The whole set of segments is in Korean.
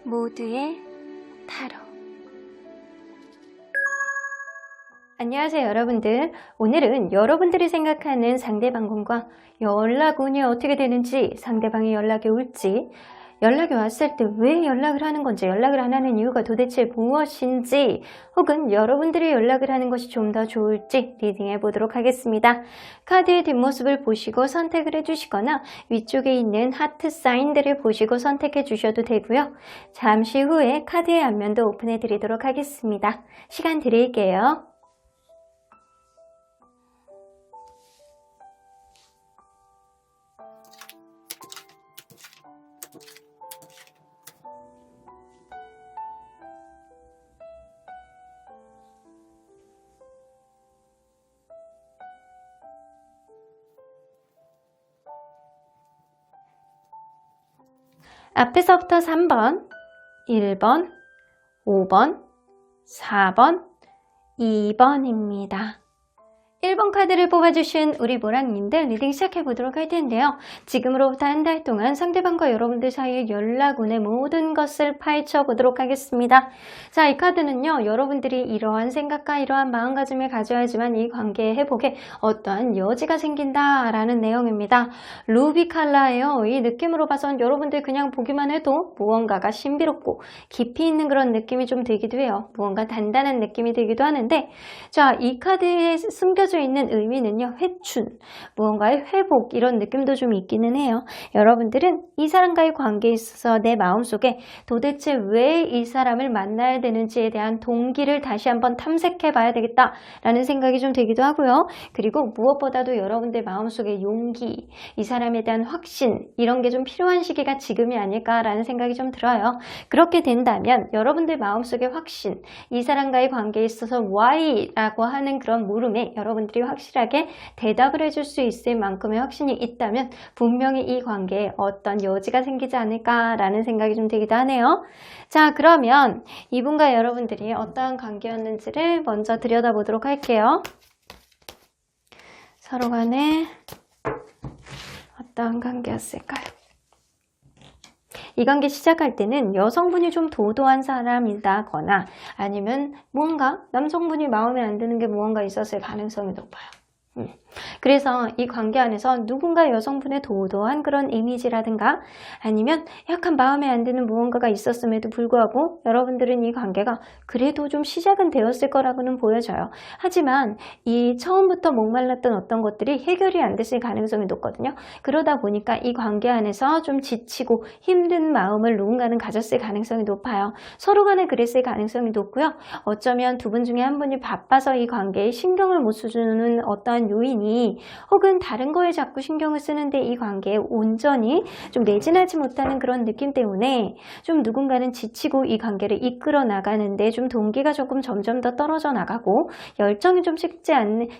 모두의 타로. 안녕하세요 여러분들. 오늘은 여러분들이 생각하는 상대방과 연락운이 어떻게 되는지, 상대방이 연락이 올지, 연락이 왔을 때 왜 연락을 하는 건지, 연락을 안 하는 이유가 도대체 무엇인지, 혹은 여러분들이 연락을 하는 것이 좀 더 좋을지 리딩해 보도록 하겠습니다. 카드의 뒷모습을 보시고 선택을 해주시거나 위쪽에 있는 하트 사인들을 보시고 선택해 주셔도 되고요. 잠시 후에 카드의 앞면도 오픈해 드리도록 하겠습니다. 시간 드릴게요. 앞에서부터 3번, 1번, 5번, 4번, 2번입니다. 1번 카드를 뽑아주신 우리 모랑님들 리딩 시작해보도록 할 텐데요. 지금으로부터 한 달 동안 상대방과 여러분들 사이의 연락운의 모든 것을 파헤쳐보도록 하겠습니다. 자, 이 카드는요, 여러분들이 이러한 생각과 이러한 마음가짐을 가져야지만 이 관계의 회복에 어떠한 여지가 생긴다라는 내용입니다. 루비 컬러예요. 이 느낌으로 봐선 여러분들 그냥 보기만 해도 무언가가 신비롭고 깊이 있는 그런 느낌이 좀 들기도 해요. 무언가 단단한 느낌이 들기도 하는데, 자, 이 카드에 숨겨져 있는 의미는요, 회춘, 무언가의 회복, 이런 느낌도 좀 있기는 해요. 여러분들은 이 사람과의 관계에 있어서 내 마음속에 도대체 왜 이 사람을 만나야 되는지에 대한 동기를 다시 한번 탐색해 봐야 되겠다라는 생각이 좀 들기도 하고요. 그리고 무엇보다도 여러분들 마음속에 용기, 이 사람에 대한 확신, 이런 게 좀 필요한 시기가 지금이 아닐까라는 생각이 좀 들어요. 그렇게 된다면 여러분들 마음속에 확신, 이 사람과의 관계에 있어서 why라고 하는 그런 물음에 여러분들이 확실하게 대답을 해줄 수 있을 만큼의 확신이 있다면 분명히 이 관계에 어떤 여지가 생기지 않을까라는 생각이 좀 들기도 하네요. 자, 그러면 이분과 여러분들이 어떠한 관계였는지를 먼저 들여다보도록 할게요. 서로 간에 어떠한 관계였을까요? 이 관계 시작할 때는 여성분이 좀 도도한 사람이다거나 아니면 무언가 남성분이 마음에 안 드는 게 무언가 있었을 가능성이 높아요. 그래서 이 관계 안에서 누군가 여성분의 도도한 그런 이미지라든가 아니면 약간 마음에 안 드는 무언가가 있었음에도 불구하고 여러분들은 이 관계가 그래도 좀 시작은 되었을 거라고는 보여져요. 하지만 이 처음부터 목말랐던 어떤 것들이 해결이 안 됐을 가능성이 높거든요. 그러다 보니까 이 관계 안에서 좀 지치고 힘든 마음을 누군가는 가졌을 가능성이 높아요. 서로 간에 그랬을 가능성이 높고요. 어쩌면 두 분 중에 한 분이 바빠서 이 관계에 신경을 못 써주는 어떠한 요인이, 혹은 다른 거에 자꾸 신경을 쓰는데 이 관계에 온전히 좀 매진하지 못하는 그런 느낌 때문에 좀 누군가는 지치고 이 관계를 이끌어 나가는데 좀 동기가 조금 점점 더 떨어져 나가고 열정이 좀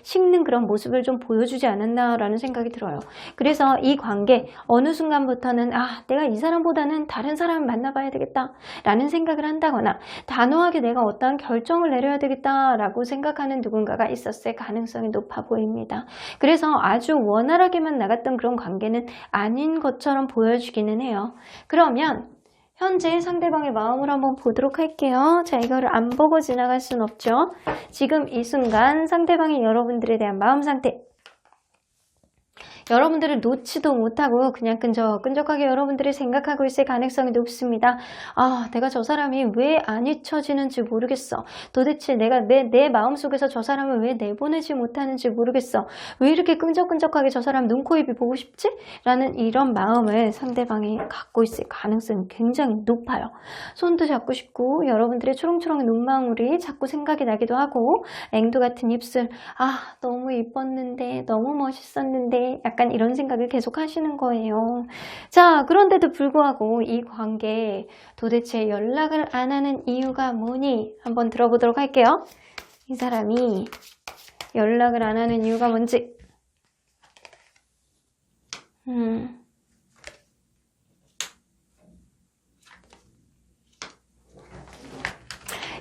식는 그런 모습을 좀 보여주지 않았나라는 생각이 들어요. 그래서 이 관계 어느 순간부터는 내가 이 사람보다는 다른 사람을 만나봐야 되겠다 라는 생각을 한다거나 단호하게 내가 어떠한 결정을 내려야 되겠다라고 생각하는 누군가가 있었을 가능성이 높아 보입니다. 그래서 아주 원활하게만 나갔던 그런 관계는 아닌 것처럼 보여지기는 해요. 그러면 현재 상대방의 마음을 한번 보도록 할게요. 자, 이거를 안 보고 지나갈 순 없죠. 지금 이 순간 상대방이 여러분들에 대한 마음 상태, 여러분들을 놓지도 못하고 그냥 끈적끈적하게 여러분들이 생각하고 있을 가능성이 높습니다. 내가 저 사람이 왜 안 잊혀지는지 모르겠어. 도대체 내가 내 마음속에서 저 사람을 왜 내보내지 못하는지 모르겠어. 왜 이렇게 끈적끈적하게 저 사람 눈코입이 보고 싶지? 라는 이런 마음을 상대방이 갖고 있을 가능성이 굉장히 높아요. 손도 잡고 싶고 여러분들의 초롱초롱한 눈망울이 자꾸 생각이 나기도 하고 앵두 같은 입술, 너무 이뻤는데 너무 멋있었는데 약간 이런 생각을 계속 하시는 거예요. 자, 그런데도 불구하고 이 관계 도대체 연락을 안 하는 이유가 뭐니? 한번 들어보도록 할게요. 이 사람이 연락을 안 하는 이유가 뭔지.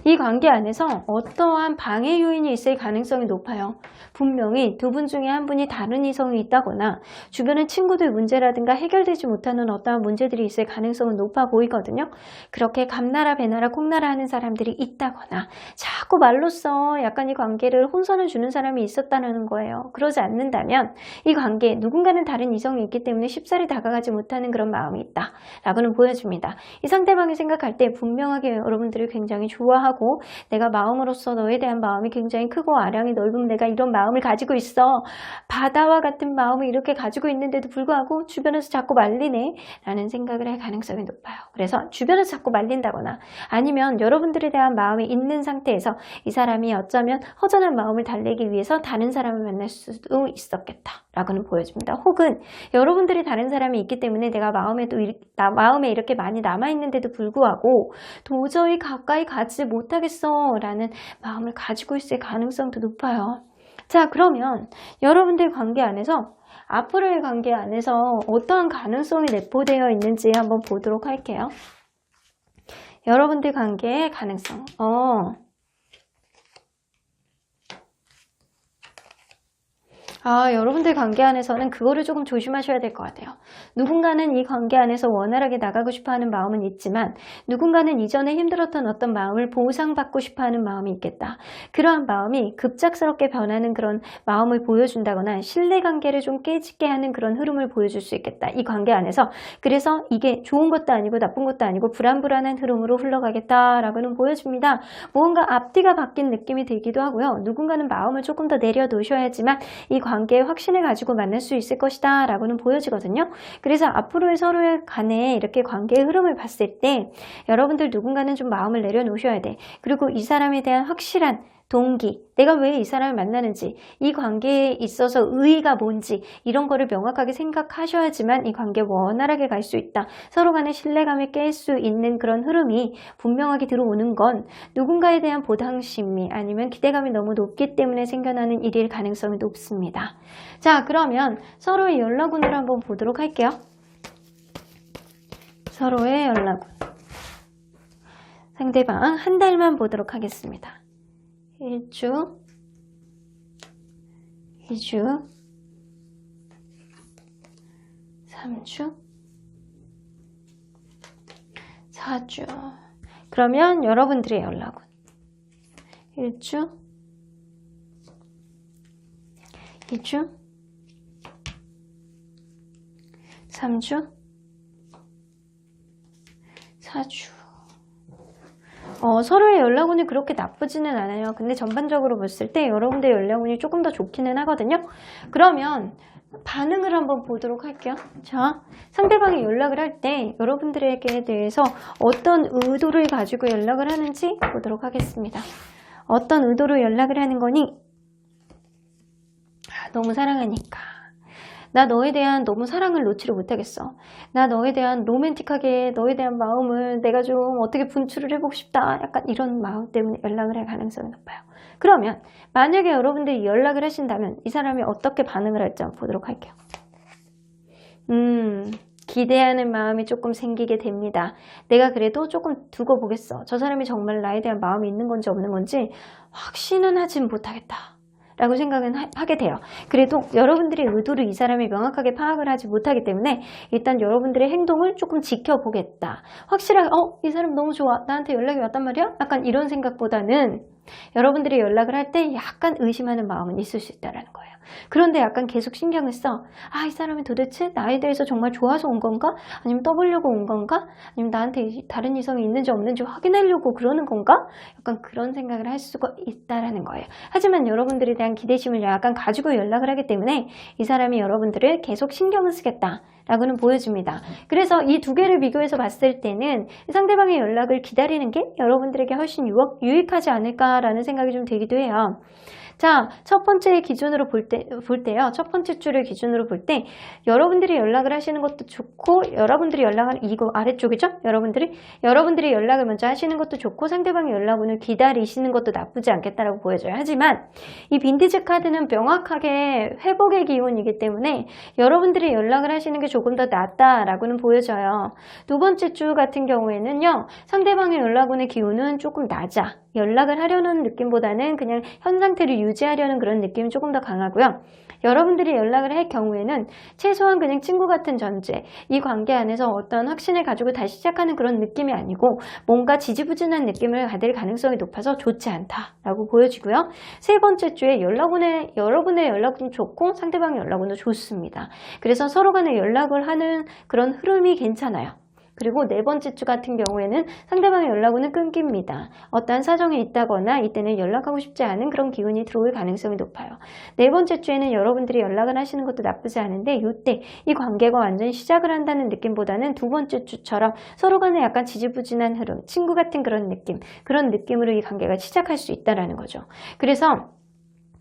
이 관계 안에서 어떠한 방해 요인이 있을 가능성이 높아요. 분명히 두 분 중에 한 분이 다른 이성이 있다거나 주변의 친구들 문제라든가 해결되지 못하는 어떠한 문제들이 있을 가능성은 높아 보이거든요. 그렇게 감나라 배나라 콩나라 하는 사람들이 있다거나 자꾸 말로써 약간 이 관계를 혼선을 주는 사람이 있었다는 거예요. 그러지 않는다면 이 관계에 누군가는 다른 이성이 있기 때문에 쉽사리 다가가지 못하는 그런 마음이 있다 라고는 보여줍니다. 이 상대방이 생각할 때 분명하게 여러분들이 굉장히 좋아하고 내가 마음으로서 너에 대한 마음이 굉장히 크고 아량이 넓은 내가 이런 마음을 가지고 있어. 바다와 같은 마음을 이렇게 가지고 있는데도 불구하고 주변에서 자꾸 말리네 라는 생각을 할 가능성이 높아요. 그래서 주변에서 자꾸 말린다거나 아니면 여러분들에 대한 마음이 있는 상태에서 이 사람이 어쩌면 허전한 마음을 달래기 위해서 다른 사람을 만날 수도 있었겠다 라고는 보여줍니다. 혹은 여러분들이 다른 사람이 있기 때문에 내가 마음에 이렇게 많이 남아있는데도 불구하고 도저히 가까이 가지 못하겠어 라는 마음을 가지고 있을 가능성도 높아요. 자, 그러면 여러분들 관계 안에서 앞으로의 관계 안에서 어떠한 가능성이 내포되어 있는지 한번 보도록 할게요. 여러분들 관계의 가능성. 여러분들 관계 안에서는 그거를 조금 조심하셔야 될 것 같아요. 누군가는 이 관계 안에서 원활하게 나가고 싶어하는 마음은 있지만 누군가는 이전에 힘들었던 어떤 마음을 보상받고 싶어하는 마음이 있겠다. 그러한 마음이 급작스럽게 변하는 그런 마음을 보여준다거나 신뢰관계를 좀 깨지게 하는 그런 흐름을 보여줄 수 있겠다. 이 관계 안에서. 그래서 이게 좋은 것도 아니고 나쁜 것도 아니고 불안불안한 흐름으로 흘러가겠다라고는 보여줍니다. 뭔가 앞뒤가 바뀐 느낌이 들기도 하고요. 누군가는 마음을 조금 더 내려놓으셔야지만 이 관계의 확신을 가지고 만날 수 있을 것이다 라고는 보여지거든요. 그래서 앞으로의 서로의 간에 이렇게 관계의 흐름을 봤을 때 여러분들 누군가는 좀 마음을 내려놓으셔야 돼. 그리고 이 사람에 대한 확실한 동기, 내가 왜 이 사람을 만나는지, 이 관계에 있어서 의의가 뭔지 이런 거를 명확하게 생각하셔야지만 이 관계 원활하게 갈 수 있다. 서로 간의 신뢰감을 깰 수 있는 그런 흐름이 분명하게 들어오는 건 누군가에 대한 보상심이 아니면 기대감이 너무 높기 때문에 생겨나는 일일 가능성이 높습니다. 자, 그러면 서로의 연락운을 한번 보도록 할게요. 서로의 연락운. 상대방 한 달만 보도록 하겠습니다. 1주, 2주, 3주, 4주. 그러면 여러분들의 연락은 1주, 2주, 3주, 4주. 서로의 연락운이 그렇게 나쁘지는 않아요. 근데 전반적으로 봤을 때 여러분들의 연락운이 조금 더 좋기는 하거든요. 그러면 반응을 한번 보도록 할게요. 자, 상대방이 연락을 할 때 여러분들에게 대해서 어떤 의도를 가지고 연락을 하는지 보도록 하겠습니다. 어떤 의도로 연락을 하는 거니? 너무 사랑하니까. 나 너에 대한 너무 사랑을 놓지를 못하겠어. 나 너에 대한 로맨틱하게 너에 대한 마음을 내가 좀 어떻게 분출을 해보고 싶다. 약간 이런 마음 때문에 연락을 할 가능성이 높아요. 그러면 만약에 여러분들이 연락을 하신다면 이 사람이 어떻게 반응을 할지 한번 보도록 할게요. 기대하는 마음이 조금 생기게 됩니다. 내가 그래도 조금 두고 보겠어. 저 사람이 정말 나에 대한 마음이 있는 건지 없는 건지 확신은 하진 못하겠다. 라고 생각은 하게 돼요. 그래도 여러분들의 의도를 이 사람이 명확하게 파악을 하지 못하기 때문에 일단 여러분들의 행동을 조금 지켜보겠다. 확실하게 이 사람 너무 좋아. 나한테 연락이 왔단 말이야? 약간 이런 생각보다는 여러분들이 연락을 할 때 약간 의심하는 마음은 있을 수 있다는 거예요. 그런데 약간 계속 신경을 써. 이 사람이 도대체 나에 대해서 정말 좋아서 온 건가? 아니면 떠보려고 온 건가? 아니면 나한테 다른 이성이 있는지 없는지 확인하려고 그러는 건가? 약간 그런 생각을 할 수가 있다는 거예요. 하지만 여러분들에 대한 기대심을 약간 가지고 연락을 하기 때문에 이 사람이 여러분들을 계속 신경을 쓰겠다 라고는 보여줍니다. 그래서 이 두 개를 비교해서 봤을 때는 상대방의 연락을 기다리는 게 여러분들에게 훨씬 유익하지 않을까라는 생각이 좀 들기도 해요. 자, 첫 번째 기준으로 볼 때요. 첫 번째 줄을 기준으로 볼 때 여러분들이 연락을 하시는 것도 좋고 여러분들이 연락을 이거 아래쪽이죠? 여러분들이 연락을 먼저 하시는 것도 좋고 상대방의 연락을 기다리시는 것도 나쁘지 않겠다라고 보여져요. 하지만 이 빈티지 카드는 명확하게 회복의 기운이기 때문에 여러분들이 연락을 하시는 게 조금 더 낫다라고는 보여져요. 두 번째 주 같은 경우에는요. 상대방의 연락운의 기운은 조금 낮아. 연락을 하려는 느낌보다는 그냥 현 상태를 유지하려는 그런 느낌이 조금 더 강하고요. 여러분들이 연락을 할 경우에는 최소한 그냥 친구 같은 전제, 이 관계 안에서 어떤 확신을 가지고 다시 시작하는 그런 느낌이 아니고 뭔가 지지부진한 느낌을 받을 가능성이 높아서 좋지 않다라고 보여지고요. 세 번째 주에 여러분의 연락은 좋고 상대방의 연락은 좋습니다. 그래서 서로 간에 연락을 하는 그런 흐름이 괜찮아요. 그리고 네 번째 주 같은 경우에는 상대방의 연락은 끊깁니다. 어떠한 사정이 있다거나 이때는 연락하고 싶지 않은 그런 기운이 들어올 가능성이 높아요. 네 번째 주에는 여러분들이 연락을 하시는 것도 나쁘지 않은데 이때 이 관계가 완전히 시작을 한다는 느낌보다는 두 번째 주처럼 서로 간에 약간 지지부진한 흐름, 친구 같은 그런 느낌으로 이 관계가 시작할 수 있다는 거죠. 그래서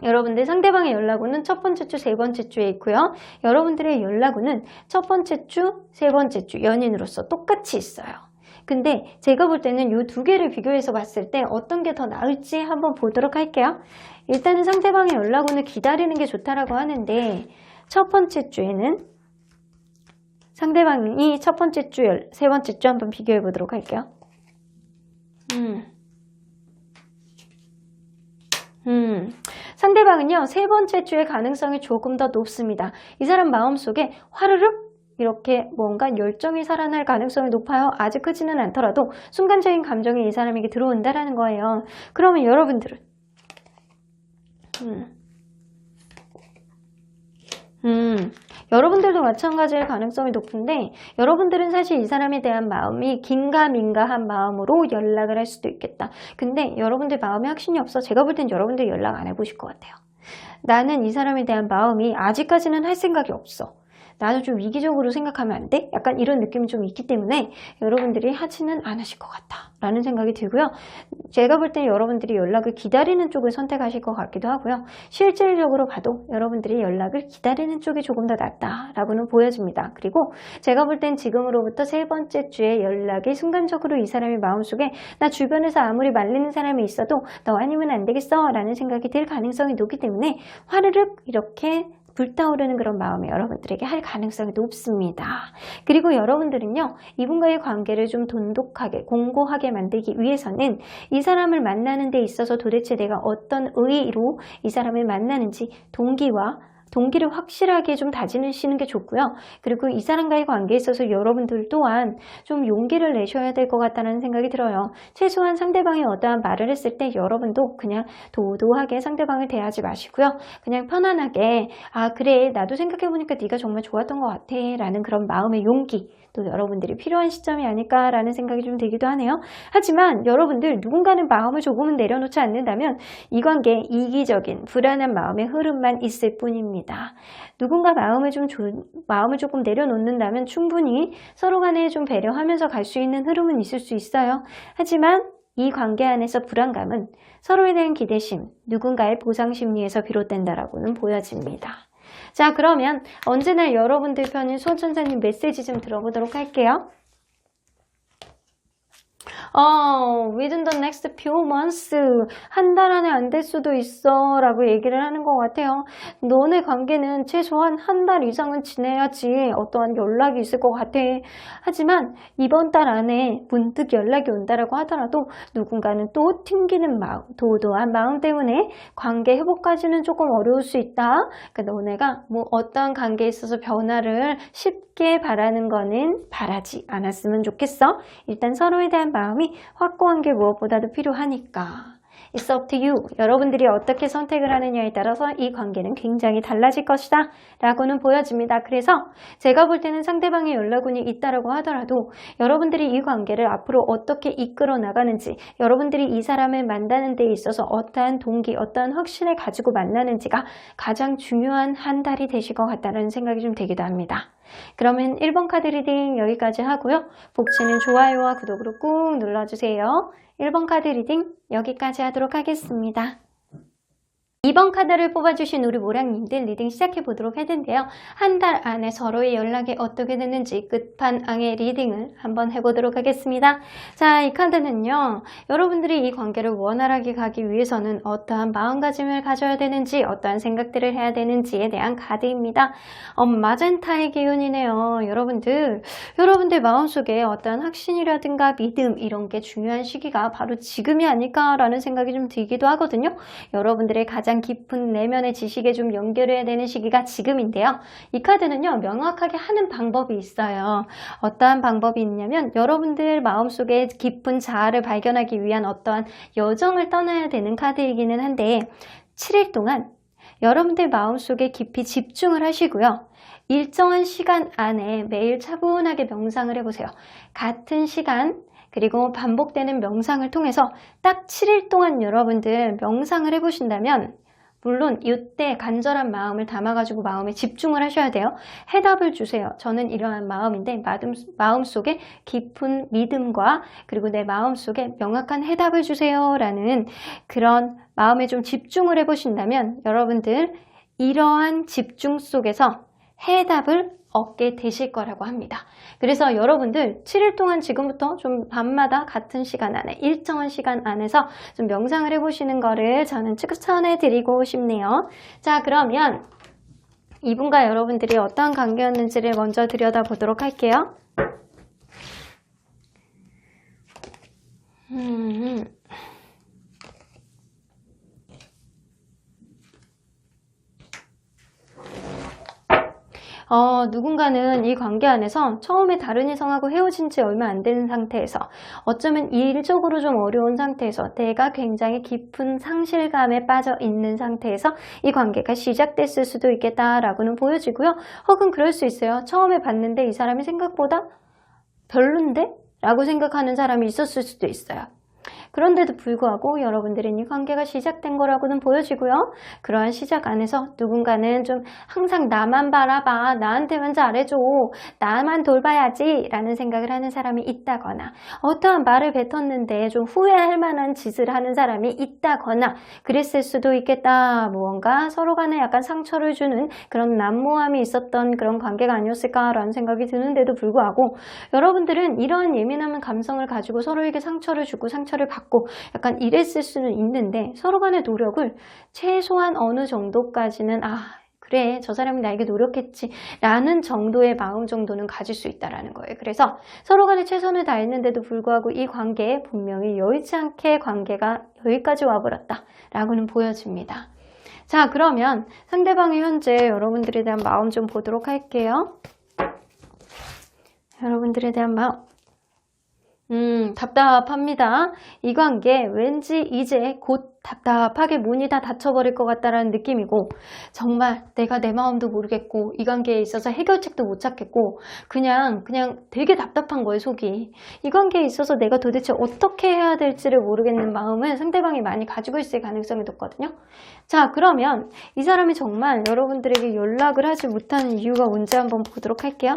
여러분들 상대방의 연락운은 첫 번째 주, 세 번째 주에 있고요. 여러분들의 연락운은 첫 번째 주, 세 번째 주 연인으로서 똑같이 있어요. 근데 제가 볼 때는 이 두 개를 비교해서 봤을 때 어떤 게 더 나을지 한번 보도록 할게요. 일단은 상대방의 연락운을 기다리는 게 좋다라고 하는데 첫 번째 주에는 상대방이 첫 번째 주, 세 번째 주 한번 비교해 보도록 할게요. 상대방은요, 세 번째 주의 가능성이 조금 더 높습니다. 이 사람 마음속에 화르륵 이렇게 뭔가 열정이 살아날 가능성이 높아요. 아직 크지는 않더라도 순간적인 감정이 이 사람에게 들어온다라는 거예요. 그러면 여러분들은 여러분들도 마찬가지일 가능성이 높은데 여러분들은 사실 이 사람에 대한 마음이 긴가민가한 마음으로 연락을 할 수도 있겠다. 근데 여러분들 마음에 확신이 없어. 제가 볼 땐 여러분들 연락 안 해보실 것 같아요. 나는 이 사람에 대한 마음이 아직까지는 할 생각이 없어. 나는 좀 위기적으로 생각하면 안 돼? 약간 이런 느낌이 좀 있기 때문에 여러분들이 하지는 않으실 것 같다 라는 생각이 들고요. 제가 볼 때 여러분들이 연락을 기다리는 쪽을 선택하실 것 같기도 하고요. 실질적으로 봐도 여러분들이 연락을 기다리는 쪽이 조금 더 낫다라고는 보여집니다. 그리고 제가 볼 땐 지금으로부터 세 번째 주에 연락이 순간적으로 이 사람의 마음속에 나 주변에서 아무리 말리는 사람이 있어도 너 아니면 안 되겠어 라는 생각이 들 가능성이 높기 때문에 화르륵 이렇게 불타오르는 그런 마음이 여러분들에게 할 가능성이 높습니다. 그리고 여러분들은요, 이분과의 관계를 좀 돈독하게, 공고하게 만들기 위해서는 이 사람을 만나는 데 있어서 도대체 내가 어떤 의의로 이 사람을 만나는지 동기를 확실하게 좀 다지시는 게 좋고요. 그리고 이 사람과의 관계에 있어서 여러분들 또한 좀 용기를 내셔야 될 것 같다는 생각이 들어요. 최소한 상대방이 어떠한 말을 했을 때 여러분도 그냥 도도하게 상대방을 대하지 마시고요. 그냥 편안하게 아 그래 나도 생각해보니까 네가 정말 좋았던 것 같아 라는 그런 마음의 용기 또 여러분들이 필요한 시점이 아닐까라는 생각이 좀 들기도 하네요. 하지만 여러분들 누군가는 마음을 조금은 내려놓지 않는다면 이 관계에 이기적인 불안한 마음의 흐름만 있을 뿐입니다. 누군가 마음을 조금 내려놓는다면 충분히 서로 간에 좀 배려하면서 갈 수 있는 흐름은 있을 수 있어요. 하지만 이 관계 안에서 불안감은 서로에 대한 기대심, 누군가의 보상 심리에서 비롯된다라고는 보여집니다. 자, 그러면 언제나 여러분들 편인 수원천사님 메시지 좀 들어보도록 할게요. Within the next few months, 한 달 안에 안 될 수도 있어 라고 얘기를 하는 것 같아요. 너네 관계는 최소한 한 달 이상은 지내야지 어떠한 연락이 있을 것 같아. 하지만 이번 달 안에 문득 연락이 온다라고 하더라도 누군가는 또 튕기는 마음, 도도한 마음 때문에 관계 회복까지는 조금 어려울 수 있다. 그러니까 너네가 뭐 어떠한 관계에 있어서 변화를 쉽게 바라는 거는 바라지 않았으면 좋겠어. 일단 서로에 대한 마음이 확고한 게 무엇보다도 필요하니까. It's up to you. 여러분들이 어떻게 선택을 하느냐에 따라서 이 관계는 굉장히 달라질 것이다 라고는 보여집니다. 그래서 제가 볼 때는 상대방의 연락운이 있다라고 하더라도 여러분들이 이 관계를 앞으로 어떻게 이끌어 나가는지 여러분들이 이 사람을 만나는 데 있어서 어떠한 동기, 어떠한 확신을 가지고 만나는지가 가장 중요한 한 달이 되실 것 같다는 생각이 좀 들기도 합니다. 그러면 1번 카드 리딩 여기까지 하고요. 복치는 좋아요와 구독으로 꾹 눌러주세요. 1번 카드 리딩 여기까지 하도록 하겠습니다. 2번 카드를 뽑아주신 우리 모량님들 리딩 시작해 보도록 할 텐데요. 한 달 안에 서로의 연락이 어떻게 됐는지 끝판왕의 리딩을 한번 해보도록 하겠습니다. 자, 이 카드는요. 여러분들이 이 관계를 원활하게 가기 위해서는 어떠한 마음가짐을 가져야 되는지, 어떠한 생각들을 해야 되는지에 대한 카드입니다. 마젠타의 기운이네요. 여러분들 마음속에 어떠한 확신이라든가 믿음 이런 게 중요한 시기가 바로 지금이 아닐까라는 생각이 좀 들기도 하거든요. 여러분들의 가장 깊은 내면의 지식에 좀 연결해야 되는 시기가 지금인데요. 이 카드는요, 명확하게 하는 방법이 있어요. 어떠한 방법이 있냐면 여러분들 마음속에 깊은 자아를 발견하기 위한 어떠한 여정을 떠나야 되는 카드이기는 한데 7일 동안 여러분들 마음속에 깊이 집중을 하시고요. 일정한 시간 안에 매일 차분하게 명상을 해보세요. 같은 시간 그리고 반복되는 명상을 통해서 딱 7일 동안 여러분들 명상을 해보신다면 물론 이때 간절한 마음을 담아가지고 마음에 집중을 하셔야 돼요. 해답을 주세요. 저는 이러한 마음인데 마음속에 깊은 믿음과 그리고 내 마음속에 명확한 해답을 주세요 라는 그런 마음에 좀 집중을 해보신다면 여러분들 이러한 집중 속에서 해답을 얻게 되실 거라고 합니다. 그래서 여러분들 7일 동안 지금부터 좀 밤마다 같은 시간 안에 일정한 시간 안에서 좀 명상을 해보시는 거를 저는 추천해 드리고 싶네요. 자, 그러면 이분과 여러분들이 어떤 관계였는지를 먼저 들여다보도록 할게요. 누군가는 이 관계 안에서 처음에 다른 이성하고 헤어진 지 얼마 안 되는 상태에서 어쩌면 일적으로 좀 어려운 상태에서 내가 굉장히 깊은 상실감에 빠져 있는 상태에서 이 관계가 시작됐을 수도 있겠다라고는 보여지고요. 혹은 그럴 수 있어요. 처음에 봤는데 이 사람이 생각보다 별론데? 라고 생각하는 사람이 있었을 수도 있어요. 그런데도 불구하고 여러분들은 이 관계가 시작된 거라고는 보여지고요. 그러한 시작 안에서 누군가는 좀 항상 나만 바라봐, 나한테만 잘해줘, 나만 돌봐야지 라는 생각을 하는 사람이 있다거나 어떠한 말을 뱉었는데 좀 후회할 만한 짓을 하는 사람이 있다거나 그랬을 수도 있겠다. 무언가 서로 간에 약간 상처를 주는 그런 난모함이 있었던 그런 관계가 아니었을까라는 생각이 드는데도 불구하고 여러분들은 이러한 예민한 감성을 가지고 서로에게 상처를 주고 상처를 받고 약간 이랬을 수는 있는데 서로 간의 노력을 최소한 어느 정도까지는 그래 저 사람이 나에게 노력했지 라는 정도의 마음 정도는 가질 수 있다는 거예요. 그래서 서로 간에 최선을 다했는데도 불구하고 이 관계에 분명히 여의치 않게 관계가 여기까지 와버렸다 라고는 보여집니다. 자, 그러면 상대방이 현재 여러분들에 대한 마음 좀 보도록 할게요. 여러분들에 대한 마음 답답합니다. 이 관계 왠지 이제 곧 답답하게 문이 다 닫혀버릴 것 같다라는 느낌이고 정말 내가 내 마음도 모르겠고 이 관계에 있어서 해결책도 못 찾겠고 그냥 되게 답답한 거예요, 속이. 이 관계에 있어서 내가 도대체 어떻게 해야 될지를 모르겠는 마음을 상대방이 많이 가지고 있을 가능성이 높거든요. 자, 그러면 이 사람이 정말 여러분들에게 연락을 하지 못하는 이유가 뭔지 한번 보도록 할게요.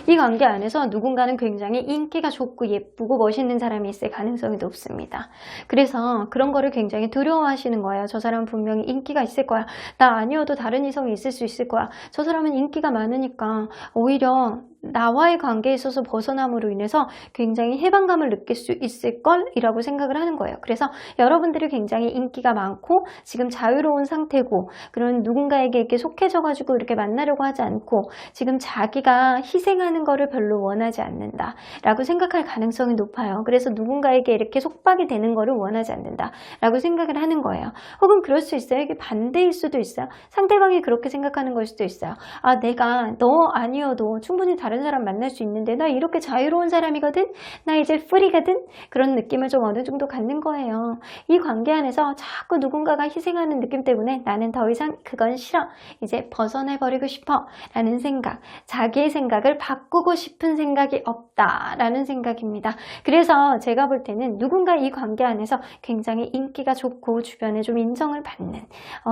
이 관계 안에서 누군가는 굉장히 인기가 좋고 예쁘고 멋있는 사람이 있을 가능성이 높습니다. 그래서 그런 거를 굉장히 두려워하시는 거예요. 저 사람은 분명히 인기가 있을 거야. 나 아니어도 다른 이성이 있을 수 있을 거야. 저 사람은 인기가 많으니까 오히려 나와의 관계에 있어서 벗어남으로 인해서 굉장히 해방감을 느낄 수 있을걸? 이라고 생각을 하는 거예요. 그래서 여러분들이 굉장히 인기가 많고 지금 자유로운 상태고 그런 누군가에게 이렇게 속해져가지고 이렇게 만나려고 하지 않고 지금 자기가 희생하는 거를 별로 원하지 않는다 라고 생각할 가능성이 높아요. 그래서 누군가에게 이렇게 속박이 되는 거를 원하지 않는다 라고 생각을 하는 거예요. 혹은 그럴 수 있어요. 이게 반대일 수도 있어요. 상대방이 그렇게 생각하는 걸 수도 있어요. 내가 너 아니어도 충분히 다른 다른 사람 만날 수 있는데 나 이렇게 자유로운 사람이거든? 나 이제 프리거든? 그런 느낌을 좀 어느 정도 갖는 거예요. 이 관계 안에서 자꾸 누군가가 희생하는 느낌 때문에 나는 더 이상 그건 싫어. 이제 벗어나버리고 싶어. 라는 생각, 자기의 생각을 바꾸고 싶은 생각이 없다. 라는 생각입니다. 그래서 제가 볼 때는 누군가 이 관계 안에서 굉장히 인기가 좋고 주변에 좀 인정을 받는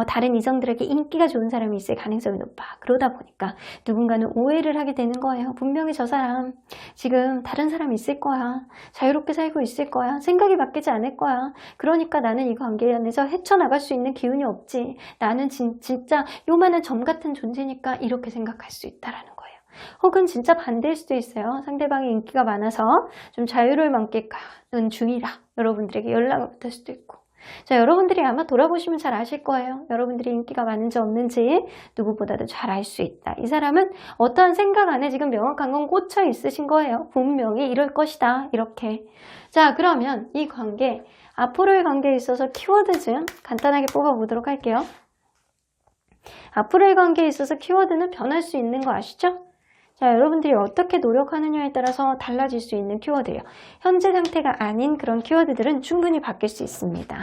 다른 이성들에게 인기가 좋은 사람이 있을 가능성이 높아. 그러다 보니까 누군가는 오해를 하게 되는 거예요. 분명히 저 사람 지금 다른 사람 있을 거야. 자유롭게 살고 있을 거야. 생각이 바뀌지 않을 거야. 그러니까 나는 이 관계 안에서 헤쳐나갈 수 있는 기운이 없지. 나는 진짜 요만한 점 같은 존재니까 이렇게 생각할 수 있다라는 거예요. 혹은 진짜 반대일 수도 있어요. 상대방이 인기가 많아서 좀 자유를 만끽하는 중이라 여러분들에게 연락을 못할 수도 있고. 자, 여러분들이 아마 돌아보시면 잘 아실 거예요. 여러분들이 인기가 많은지 없는지 누구보다도 잘 알 수 있다. 이 사람은 어떠한 생각 안에 지금 명확한 건 꽂혀 있으신 거예요. 분명히 이럴 것이다. 이렇게. 자, 그러면 이 관계, 앞으로의 관계에 있어서 키워드 좀 간단하게 뽑아보도록 할게요. 앞으로의 관계에 있어서 키워드는 변할 수 있는 거 아시죠? 자, 여러분들이 어떻게 노력하느냐에 따라서 달라질 수 있는 키워드예요. 현재 상태가 아닌 그런 키워드들은 충분히 바뀔 수 있습니다.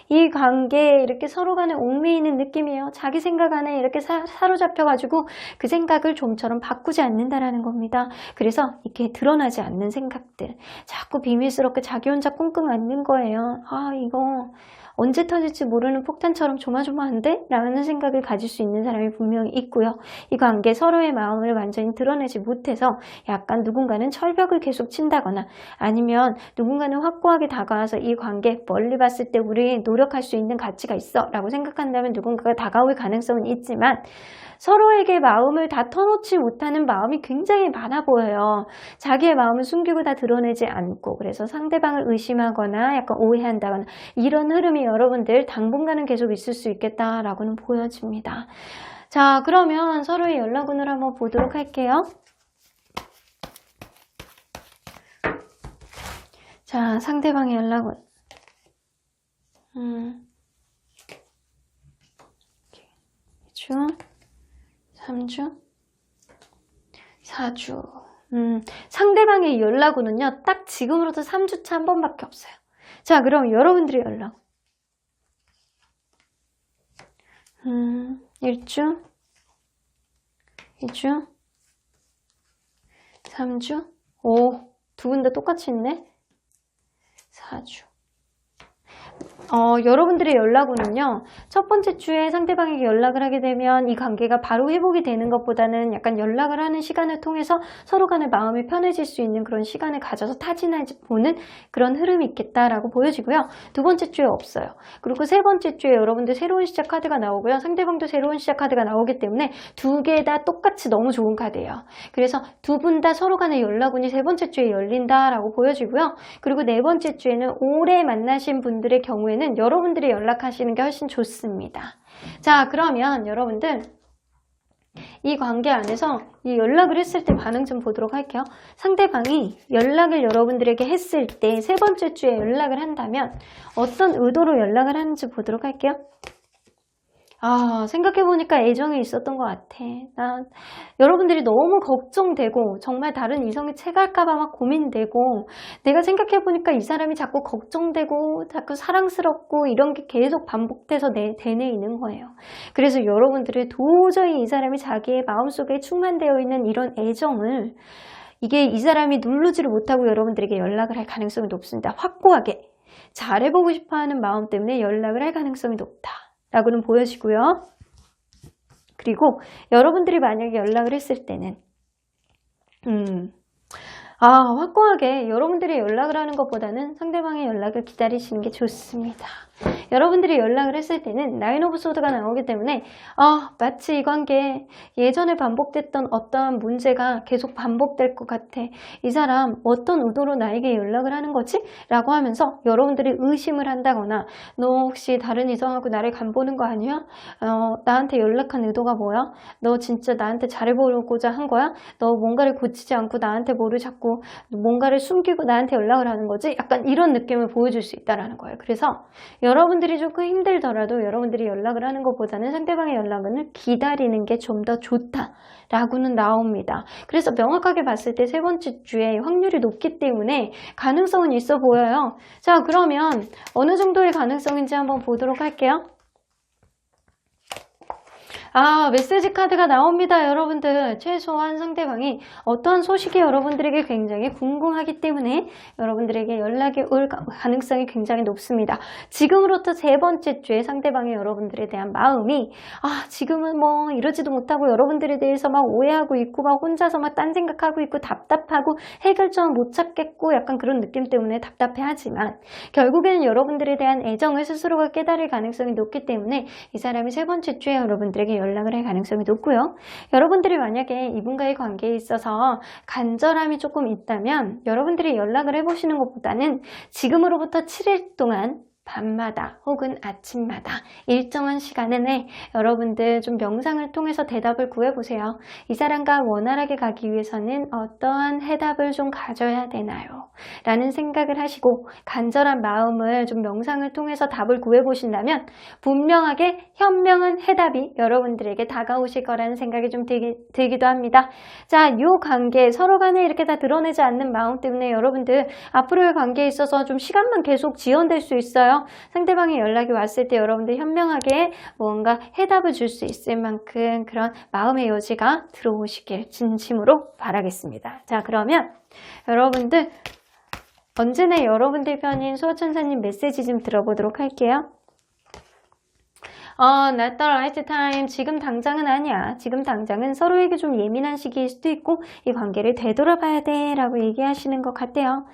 이 관계에 이렇게 서로 간에 얽매이는 느낌이에요. 자기 생각 안에 이렇게 사로잡혀가지고 그 생각을 좀처럼 바꾸지 않는다라는 겁니다. 그래서 이렇게 드러나지 않는 생각들, 자꾸 비밀스럽게 자기 혼자 끙끙 앓는 거예요. 아, 이거 언제 터질지 모르는 폭탄처럼 조마조마한데? 라는 생각을 가질 수 있는 사람이 분명히 있고요. 이 관계 서로의 마음을 완전히 드러내지 못해서 약간 누군가는 철벽을 계속 친다거나 아니면 누군가는 확고하게 다가와서 이 관계 멀리 봤을 때 우리 노력할 수 있는 가치가 있어 라고 생각한다면 누군가가 다가올 가능성은 있지만 서로에게 마음을 다 터놓지 못하는 마음이 굉장히 많아 보여요. 자기의 마음을 숨기고 다 드러내지 않고 그래서 상대방을 의심하거나 약간 오해한다거나 이런 흐름이 여러분들 당분간은 계속 있을 수 있겠다라고는 보여집니다. 자, 그러면 서로의 연락운을 한번 보도록 할게요. 자, 상대방의 연락운. 2주, 3주, 4주. 상대방의 연락운은요, 딱 지금으로도 3주차 한 번밖에 없어요. 자, 그럼 여러분들의 연락. 1주, 2주, 3주, 오, 두 분 다 똑같이 있네. 4주. 여러분들의 연락운은요, 첫 번째 주에 상대방에게 연락을 하게 되면 이 관계가 바로 회복이 되는 것보다는 약간 연락을 하는 시간을 통해서 서로 간의 마음이 편해질 수 있는 그런 시간을 가져서 타진해 보는 그런 흐름이 있겠다라고 보여지고요. 두 번째 주에 없어요. 그리고 세 번째 주에 여러분들 새로운 시작 카드가 나오고요. 상대방도 새로운 시작 카드가 나오기 때문에 두 개 다 똑같이 너무 좋은 카드예요. 그래서 두 분 다 서로 간의 연락운이 세 번째 주에 열린다라고 보여지고요. 그리고 네 번째 주에는 오래 만나신 분들의 경우에는 여러분들이 연락하시는 게 훨씬 좋습니다. 자, 그러면 여러분들 이 관계 안에서 이 연락을 했을 때 반응 좀 보도록 할게요. 상대방이 연락을 여러분들에게 했을 때 세 번째 주에 연락을 한다면 어떤 의도로 연락을 하는지 보도록 할게요. 아, 생각해보니까 애정이 있었던 것 같아. 여러분들이 너무 걱정되고 정말 다른 이성이 채갈까봐 막 고민되고 내가 생각해보니까 이 사람이 자꾸 걱정되고 자꾸 사랑스럽고 이런 게 계속 반복돼서 내 대뇌에 있는 거예요. 그래서 여러분들이 도저히 이 사람이 자기의 마음속에 충만되어 있는 이런 애정을 이게 이 사람이 누르지를 못하고 여러분들에게 연락을 할 가능성이 높습니다. 확고하게 잘해보고 싶어하는 마음 때문에 연락을 할 가능성이 높다. 라고는 보여지고요. 그리고 여러분들이 만약에 연락을 했을 때는 확고하게 여러분들이 연락을 하는 것보다는 상대방의 연락을 기다리시는 게 좋습니다. 여러분들이 연락을 했을 때는 나인 오브 소드가 나오기 때문에 마치 이 관계 예전에 반복됐던 어떠한 문제가 계속 반복될 것 같아. 이 사람 어떤 의도로 나에게 연락을 하는 거지? 라고 하면서 여러분들이 의심을 한다거나 너 혹시 다른 이성하고 나를 간보는 거 아니야? 나한테 연락한 의도가 뭐야? 너 진짜 나한테 잘해보려고자 한 거야? 너 뭔가를 고치지 않고 나한테 뭐를 자꾸 뭔가를 숨기고 나한테 연락을 하는 거지? 약간 이런 느낌을 보여줄 수 있다는 거예요. 그래서 여러분들 여러분들이 조금 힘들더라도 여러분들이 연락을 하는 것보다는 상대방의 연락을 기다리는 게 좀 더 좋다라고는 나옵니다. 그래서 명확하게 봤을 때 세 번째 주에 확률이 높기 때문에 가능성은 있어 보여요. 자, 그러면 어느 정도의 가능성인지 한번 보도록 할게요. 메시지 카드가 나옵니다. 여러분들 최소한 상대방이 어떠한 소식이 여러분들에게 굉장히 궁금하기 때문에 여러분들에게 연락이 올 가능성이 굉장히 높습니다. 지금으로부터 세 번째 주에 상대방이 여러분들에 대한 마음이 지금은 뭐 이러지도 못하고 여러분들에 대해서 막 오해하고 있고 막 혼자서 막 딴 생각하고 있고 답답하고 해결점을 못 찾겠고 약간 그런 느낌 때문에 답답해하지만 결국에는 여러분들에 대한 애정을 스스로가 깨달을 가능성이 높기 때문에 이 사람이 세 번째 주에 여러분들에게 연락을 할 가능성이 높고요. 여러분들이 만약에 이분과의 관계에 있어서 간절함이 조금 있다면 여러분들이 연락을 해보시는 것보다는 지금으로부터 7일 동안 밤마다 혹은 아침마다 일정한 시간 내에 여러분들 좀 명상을 통해서 대답을 구해보세요. 이 사람과 원활하게 가기 위해서는 어떠한 해답을 좀 가져야 되나요? 라는 생각을 하시고 간절한 마음을 좀 명상을 통해서 답을 구해보신다면 분명하게 현명한 해답이 여러분들에게 다가오실 거라는 생각이 좀 들기도 합니다. 자, 이 관계 서로 간에 이렇게 다 드러내지 않는 마음 때문에 여러분들 앞으로의 관계에 있어서 좀 시간만 계속 지연될 수 있어요. 상대방의 연락이 왔을 때 여러분들 현명하게 뭔가 해답을 줄 수 있을 만큼 그런 마음의 여지가 들어오시길 진심으로 바라겠습니다. 자, 그러면 여러분들 언제나 여러분들 편인 수호천사님 메시지 좀 들어보도록 할게요. Not the right time. 지금 당장은 아니야. 지금 당장은 서로에게 좀 예민한 시기일 수도 있고 이 관계를 되돌아봐야 돼 라고 얘기하시는 것 같아요.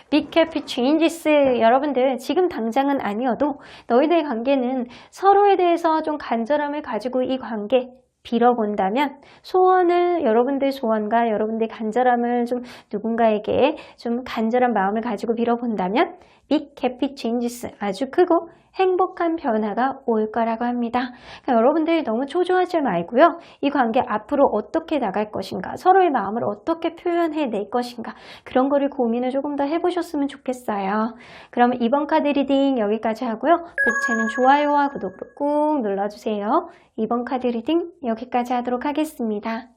Be careful changes. 여러분들 지금 당장은 아니어도 너희들의 관계는 서로에 대해서 좀 간절함을 가지고 이 관계 빌어본다면 소원을 여러분들 소원과 여러분들 간절함을 좀 누군가에게 좀 간절한 마음을 가지고 빌어본다면 big happy changes 아주 크고 행복한 변화가 올 거라고 합니다. 그러니까 여러분들이 너무 초조하지 말고요. 이 관계 앞으로 어떻게 나갈 것인가, 서로의 마음을 어떻게 표현해낼 것인가 그런 거를 고민을 조금 더 해보셨으면 좋겠어요. 그럼 이번 카드 리딩 여기까지 하고요. 복채는 좋아요와 구독으로 꾹 눌러주세요. 이번 카드 리딩 여기까지 하도록 하겠습니다.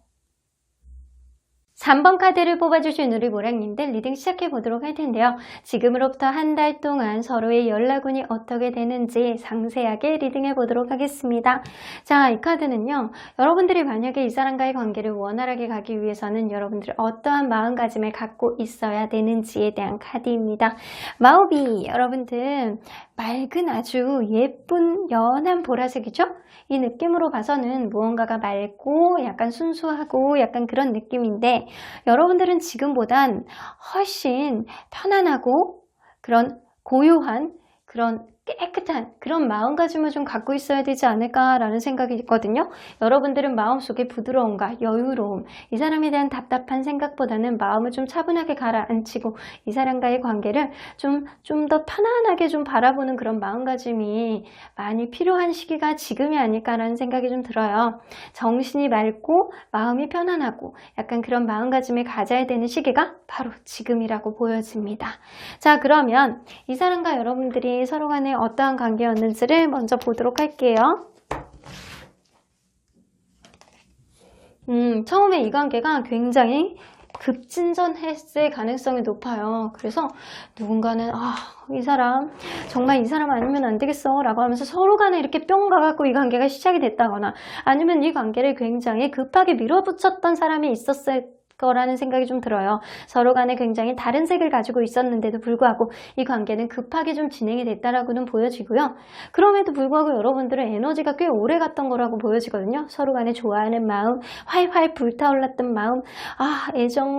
3번 카드를 뽑아주신 우리 모랑님들 리딩 시작해 보도록 할 텐데요. 지금으로부터 한 달 동안 서로의 연락운이 어떻게 되는지 상세하게 리딩해 보도록 하겠습니다. 자, 이 카드는요. 여러분들이 만약에 이 사람과의 관계를 원활하게 가기 위해서는 여러분들이 어떠한 마음가짐을 갖고 있어야 되는지에 대한 카드입니다. 마우비 여러분들 맑은 아주 예쁜 연한 보라색이죠? 이 느낌으로 봐서는 무언가가 맑고 약간 순수하고 약간 그런 느낌인데 여러분들은 지금보단 훨씬 편안하고 그런 고요한 그런 깨끗한 그런 마음가짐을 좀 갖고 있어야 되지 않을까라는 생각이 있거든요. 여러분들은 마음속에 부드러움과 여유로움, 이 사람에 대한 답답한 생각보다는 마음을 좀 차분하게 가라앉히고 이 사람과의 관계를 좀 더 편안하게 좀 바라보는 그런 마음가짐이 많이 필요한 시기가 지금이 아닐까라는 생각이 좀 들어요. 정신이 맑고 마음이 편안하고 약간 그런 마음가짐을 가져야 되는 시기가 바로 지금이라고 보여집니다. 자, 그러면 이 사람과 여러분들이 서로 간에 어떠한 관계였는지를 먼저 보도록 할게요. 처음에 이 관계가 굉장히 급진전했을 가능성이 높아요. 그래서 누군가는 이 사람 정말 이 사람 아니면 안 되겠어 라고 하면서 서로 간에 이렇게 뿅 가갖고 이 관계가 시작이 됐다거나 아니면 이 관계를 굉장히 급하게 밀어붙였던 사람이 있었을 거라는 생각이 좀 들어요. 서로 간에 굉장히 다른 색을 가지고 있었는데도 불구하고 이 관계는 급하게 좀 진행이 됐다라고는 보여지고요. 그럼에도 불구하고 여러분들은 에너지가 꽤 오래 갔던 거라고 보여지거든요. 서로 간에 좋아하는 마음, 활활 불타올랐던 마음,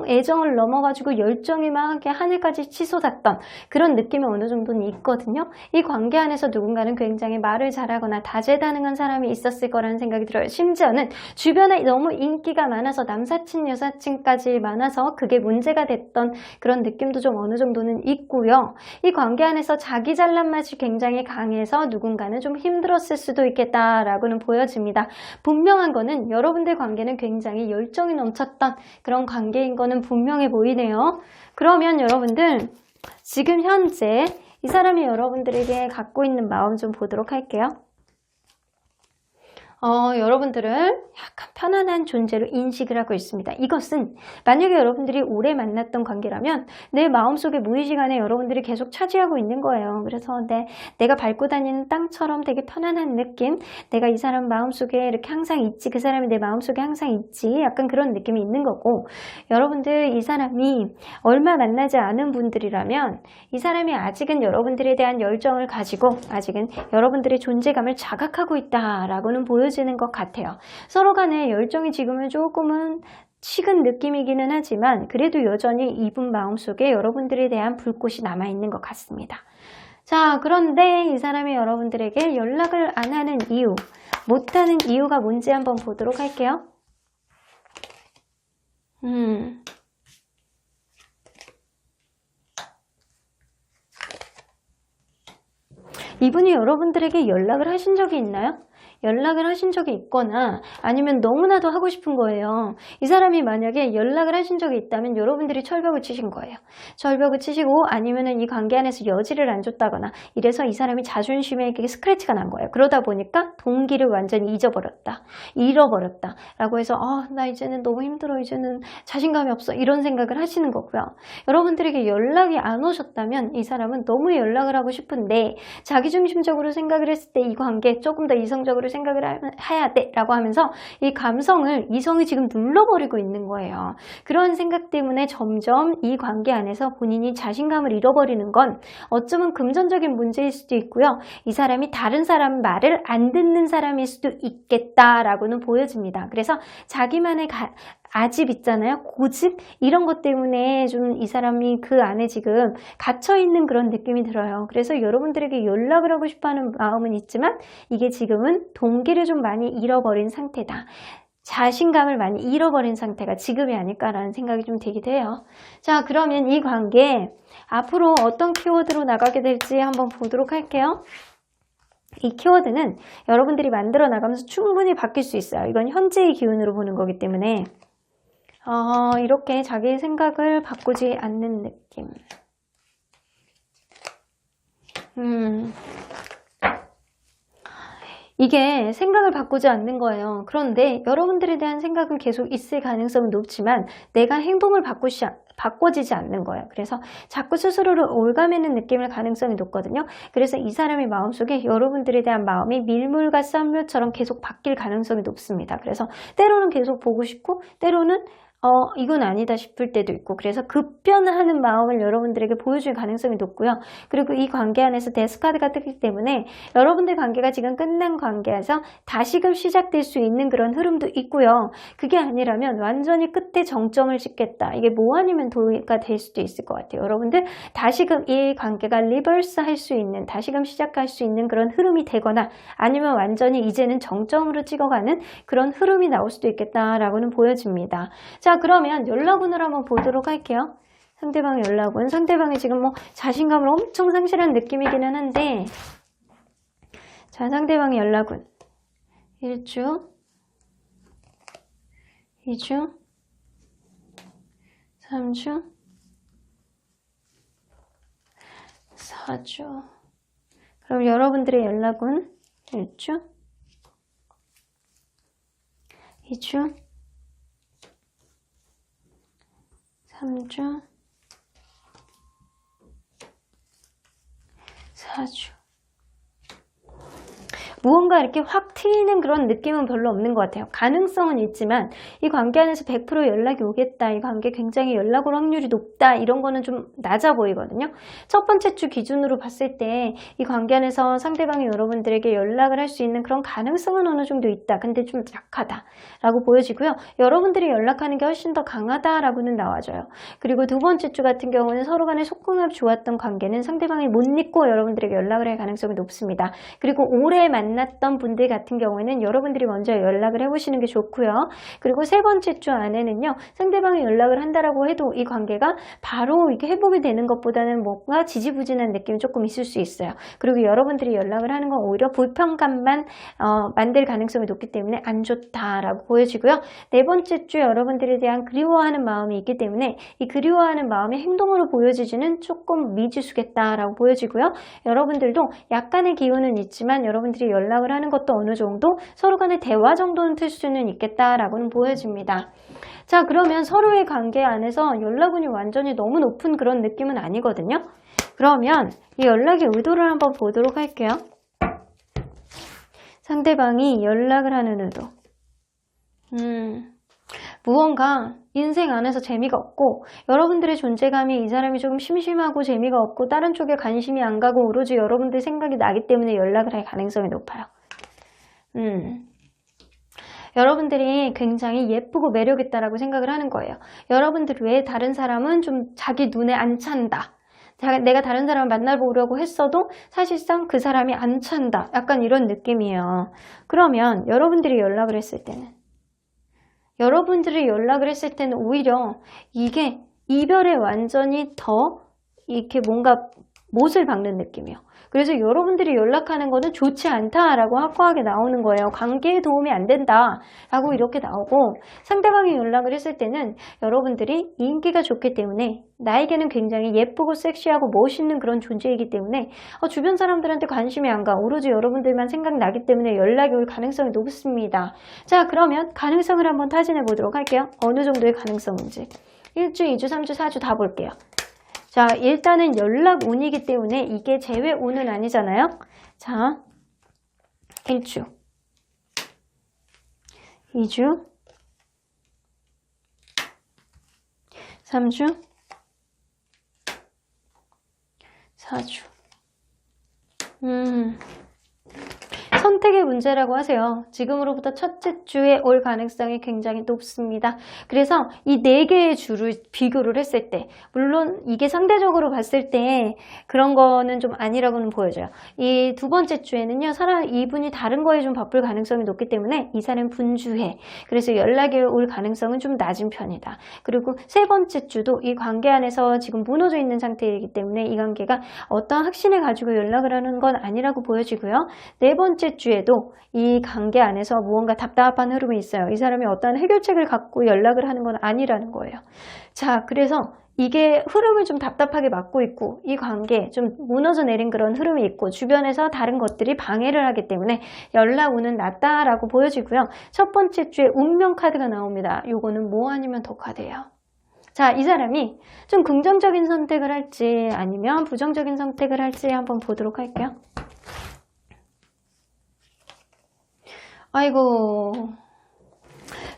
애정을 넘어가지고 열정이 막 이렇게 하늘까지 치솟았던 그런 느낌이 어느 정도는 있거든요. 이 관계 안에서 누군가는 굉장히 말을 잘하거나 다재다능한 사람이 있었을 거라는 생각이 들어요. 심지어는 주변에 너무 인기가 많아서 남사친, 여사친 까지 많아서 그게 문제가 됐던 그런 느낌도 좀 어느 정도는 있고요. 이 관계 안에서 자기 잘난 맛이 굉장히 강해서 누군가는 좀 힘들었을 수도 있겠다라고는 보여집니다. 분명한 거는 여러분들 관계는 굉장히 열정이 넘쳤던 그런 관계인 거는 분명해 보이네요. 그러면 여러분들 지금 현재 이 사람이 여러분들에게 갖고 있는 마음 좀 보도록 할게요. 여러분들을 약간 편안한 존재로 인식을 하고 있습니다. 이것은 만약에 여러분들이 오래 만났던 관계라면 내 마음속에 무의식 안에 여러분들이 계속 차지하고 있는 거예요. 그래서 내가 밟고 다니는 땅처럼 되게 편안한 느낌, 내가 이 사람 마음속에 이렇게 항상 있지, 그 사람이 내 마음속에 항상 있지, 약간 그런 느낌이 있는 거고, 여러분들 이 사람이 얼마 만나지 않은 분들이라면 이 사람이 아직은 여러분들에 대한 열정을 가지고 아직은 여러분들의 존재감을 자각하고 있다라고는 보여지는 것 같아요. 서로 간에 열정이 지금은 조금은 식은 느낌이기는 하지만 그래도 여전히 이분 마음속에 여러분들에 대한 불꽃이 남아있는 것 같습니다. 자, 그런데 이 사람이 여러분들에게 연락을 안 하는 이유, 못하는 이유가 뭔지 한번 보도록 할게요. 이분이 여러분들에게 연락을 하신 적이 있나요? 연락을 하신 적이 있거나 아니면 너무나도 하고 싶은 거예요. 이 사람이 만약에 연락을 하신 적이 있다면 여러분들이 철벽을 치신 거예요. 철벽을 치시고 아니면은 이 관계 안에서 여지를 안 줬다거나 이래서 이 사람이 자존심에 스크래치가 난 거예요. 그러다 보니까 동기를 완전히 잃어버렸다 라고 해서 나 이제는 너무 힘들어, 이제는 자신감이 없어, 이런 생각을 하시는 거고요. 여러분들에게 연락이 안 오셨다면 이 사람은 너무 연락을 하고 싶은데 자기중심적으로 생각을 했을 때 이 관계 조금 더 이성적으로 생각을 해야 돼 라고 하면서 이 감성을 이성이 지금 눌러버리고 있는 거예요. 그런 생각 때문에 점점 이 관계 안에서 본인이 자신감을 잃어버리는 건 어쩌면 금전적인 문제일 수도 있고요. 이 사람이 다른 사람 말을 안 듣는 사람일 수도 있겠다라고는 보여집니다. 그래서 자기만의 아집 있잖아요. 고집? 이런 것 때문에 좀 이 사람이 그 안에 지금 갇혀있는 그런 느낌이 들어요. 그래서 여러분들에게 연락을 하고 싶어하는 마음은 있지만 이게 지금은 동기를 좀 많이 잃어버린 상태다. 자신감을 많이 잃어버린 상태가 지금이 아닐까라는 생각이 좀 들기도 해요. 자, 그러면 이 관계 앞으로 어떤 키워드로 나가게 될지 한번 보도록 할게요. 이 키워드는 여러분들이 만들어 나가면서 충분히 바뀔 수 있어요. 이건 현재의 기운으로 보는 거기 때문에 이렇게 자기의 생각을 바꾸지 않는 느낌. 이게 생각을 바꾸지 않는 거예요. 그런데 여러분들에 대한 생각은 계속 있을 가능성은 높지만 내가 행동을 바꿔지지 않는 거예요. 그래서 자꾸 스스로를 올가매는 느낌일 가능성이 높거든요. 그래서 이 사람의 마음속에 여러분들에 대한 마음이 밀물과 썰물처럼 계속 바뀔 가능성이 높습니다. 그래서 때로는 계속 보고 싶고 때로는 이건 아니다 싶을 때도 있고, 그래서 급변하는 마음을 여러분들에게 보여줄 가능성이 높고요. 그리고 이 관계 안에서 데스카드가 뜨기 때문에 여러분들 관계가 지금 끝난 관계에서 다시금 시작될 수 있는 그런 흐름도 있고요. 그게 아니라면 완전히 끝에 정점을 찍겠다. 이게 뭐 아니면 도가 될 수도 있을 것 같아요. 여러분들 다시금 이 관계가 리버스 할 수 있는, 다시금 시작할 수 있는 그런 흐름이 되거나 아니면 완전히 이제는 정점으로 찍어가는 그런 흐름이 나올 수도 있겠다라고는 보여집니다. 자, 그러면 연락운을 한번 보도록 할게요. 상대방의 연락운. 상대방이 지금 뭐 자신감을 엄청 상실한 느낌이기는 한데, 자, 상대방의 연락운. 1주, 2주, 3주, 4주. 그럼 여러분들의 연락운 1주, 2주, 3주, 4주. 무언가 이렇게 확 트이는 그런 느낌은 별로 없는 것 같아요. 가능성은 있지만 이 관계 안에서 100% 연락이 오겠다, 이 관계 굉장히 연락 올 확률이 높다, 이런 거는 좀 낮아 보이거든요. 첫 번째 주 기준으로 봤을 때 이 관계 안에서 상대방이 여러분들에게 연락을 할 수 있는 그런 가능성은 어느 정도 있다. 근데 좀 약하다 라고 보여지고요. 여러분들이 연락하는 게 훨씬 더 강하다라고는 나와줘요. 그리고 두 번째 주 같은 경우는 서로 간에 속궁합 좋았던 관계는 상대방이 못 잊고 여러분들에게 연락을 할 가능성이 높습니다. 그리고 오래 만난 만났던 분들 같은 경우에는 여러분들이 먼저 연락을 해보시는 게 좋고요. 그리고 세 번째 주 안에는요, 상대방이 연락을 한다라고 해도 이 관계가 바로 이렇게 회복이 되는 것보다는 뭔가 지지부진한 느낌이 조금 있을 수 있어요. 그리고 여러분들이 연락을 하는 건 오히려 불편감만 만들 가능성이 높기 때문에 안 좋다라고 보여지고요. 네 번째 주 여러분들에 대한 그리워하는 마음이 있기 때문에 이 그리워하는 마음이 행동으로 보여지지는 조금 미지수겠다라고 보여지고요. 여러분들도 약간의 기운은 있지만 여러분들이 연락을 하는 것도 어느 정도 서로 간의 대화 정도는 틀 수는 있겠다라고는 보여집니다. 자, 그러면 서로의 관계 안에서 연락운이 완전히 너무 높은 그런 느낌은 아니거든요. 그러면 이 연락의 의도를 한번 보도록 할게요. 상대방이 연락을 하는 의도. 무언가 인생 안에서 재미가 없고 여러분들의 존재감이 이 사람이 조금 심심하고 재미가 없고 다른 쪽에 관심이 안 가고 오로지 여러분들 생각이 나기 때문에 연락을 할 가능성이 높아요. 여러분들이 굉장히 예쁘고 매력있다라고 생각을 하는 거예요. 여러분들 외에 다른 사람은 좀 자기 눈에 안 찬다. 내가 다른 사람을 만나보려고 했어도 사실상 그 사람이 안 찬다. 약간 이런 느낌이에요. 그러면 여러분들이 연락을 했을 때는 오히려 이게 이별에 완전히 더 이렇게 뭔가 못을 박는 느낌이에요. 그래서 여러분들이 연락하는 거는 좋지 않다라고 확고하게 나오는 거예요. 관계에 도움이 안 된다라고 이렇게 나오고, 상대방이 연락을 했을 때는 여러분들이 인기가 좋기 때문에 나에게는 굉장히 예쁘고 섹시하고 멋있는 그런 존재이기 때문에 주변 사람들한테 관심이 안 가. 오로지 여러분들만 생각나기 때문에 연락이 올 가능성이 높습니다. 자, 그러면 가능성을 한번 타진해 보도록 할게요. 어느 정도의 가능성인지. 1주, 2주, 3주, 4주 다 볼게요. 자, 일단은 연락운이기 때문에 이게 재회운은 아니잖아요. 자, 1주, 2주, 3주, 4주. 선택의 문제라고 하세요. 지금으로부터 첫째 주에 올 가능성이 굉장히 높습니다. 그래서 이 4개의 주를 비교를 했을 때, 물론 이게 상대적으로 봤을 때 그런 거는 좀 아니라고는 보여져요. 이 두 번째 주에는요, 이분이 다른 거에 좀 바쁠 가능성이 높기 때문에 이 사람 분주해. 그래서 연락이 올 가능성은 좀 낮은 편이다. 그리고 세 번째 주도 이 관계 안에서 지금 무너져 있는 상태이기 때문에 이 관계가 어떤 확신을 가지고 연락을 하는 건 아니라고 보여지고요. 네 번째 주에도 이 관계 안에서 무언가 답답한 흐름이 있어요. 이 사람이 어떤 해결책을 갖고 연락을 하는 건 아니라는 거예요. 자, 그래서 이게 흐름을 좀 답답하게 막고 있고, 이 관계에 좀 무너져 내린 그런 흐름이 있고, 주변에서 다른 것들이 방해를 하기 때문에 연락운은 낮다라고 보여지고요. 첫 번째 주에 운명 카드가 나옵니다. 요거는 뭐 아니면 더 카드예요. 자, 이 사람이 좀 긍정적인 선택을 할지 아니면 부정적인 선택을 할지 한번 보도록 할게요. 아이고,